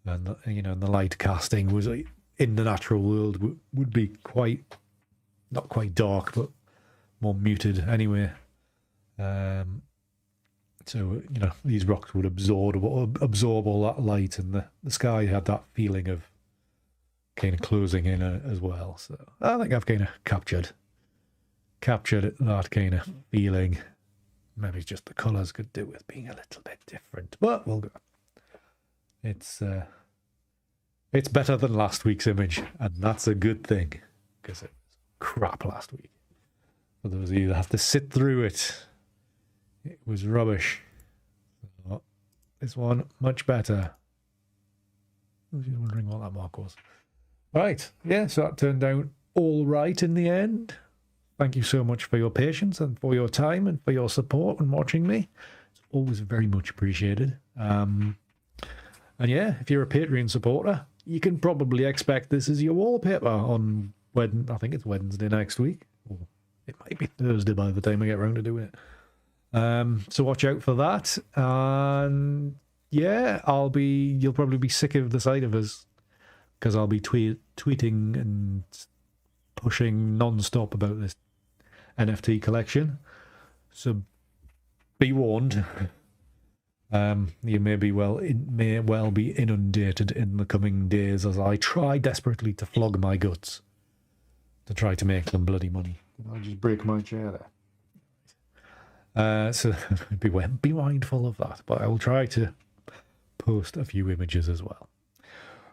and the light casting was like, in the natural world would be not quite dark, but more muted anyway. So these rocks would absorb all that light, and the sky had that feeling of kind of closing in as well. So I think I've kind of captured that kind of feeling. Maybe it's just the colours could do with being a little bit different, but we'll go. It's better than last week's image, and that's a good thing because it was crap last week. For those of you that have to sit through it, It was rubbish. So, this one, much better. I was just wondering what that mark was. Right, yeah, so that turned out all right in the end. Thank you so much for your patience and for your time and for your support and watching me. It's always very much appreciated. And yeah, if you're a Patreon supporter, you can probably expect this as your wallpaper on I think it's Wednesday next week. Or it might be Thursday by the time I get around to doing it. So watch out for that. And yeah, you'll probably be sick of the sight of us because I'll be tweeting and pushing non-stop about this NFT collection. So be warned. You may well be inundated in the coming days as I try desperately to flog my guts to try to make them bloody money. I'll just break my chair there. So be mindful of that, but I will try to post a few images as well.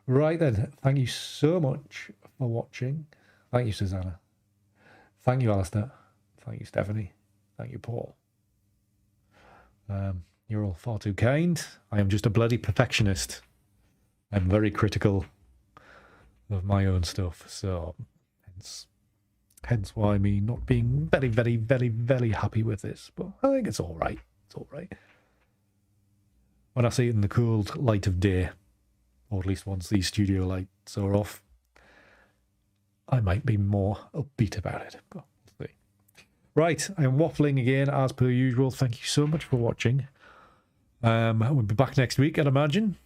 Right then, thank you so much for watching. Thank you, Susanna. Thank you, Alistair. Thank you, Stephanie. Thank you, Paul. You're all far too kind. I am just a bloody perfectionist. I'm very critical of my own stuff, so hence why me not being very, very, very, very happy with this. But I think it's all right. It's all right. When I see it in the cold light of day, or at least once these studio lights are off, I might be more upbeat about it. But we'll see. Right, I am waffling again as per usual. Thank you so much for watching. We'll be back next week, I'd imagine.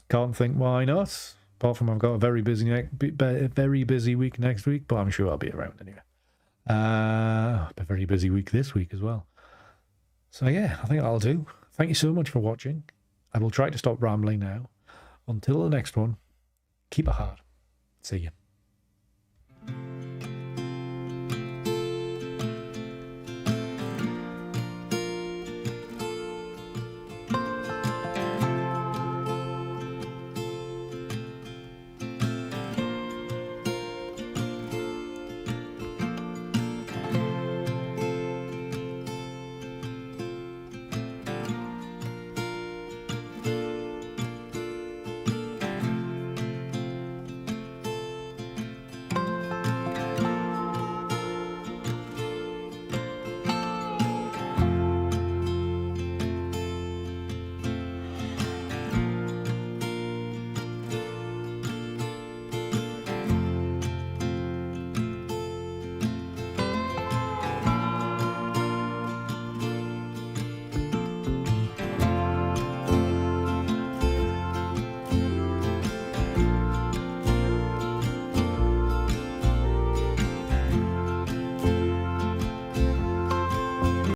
Can't think why not. Apart from I've got a very busy week next week, but I'm sure I'll be around anyway. A very busy week this week as well. So yeah, I think that'll do. Thank you so much for watching. I will try to stop rambling now. Until the next one, keep it hard. See you.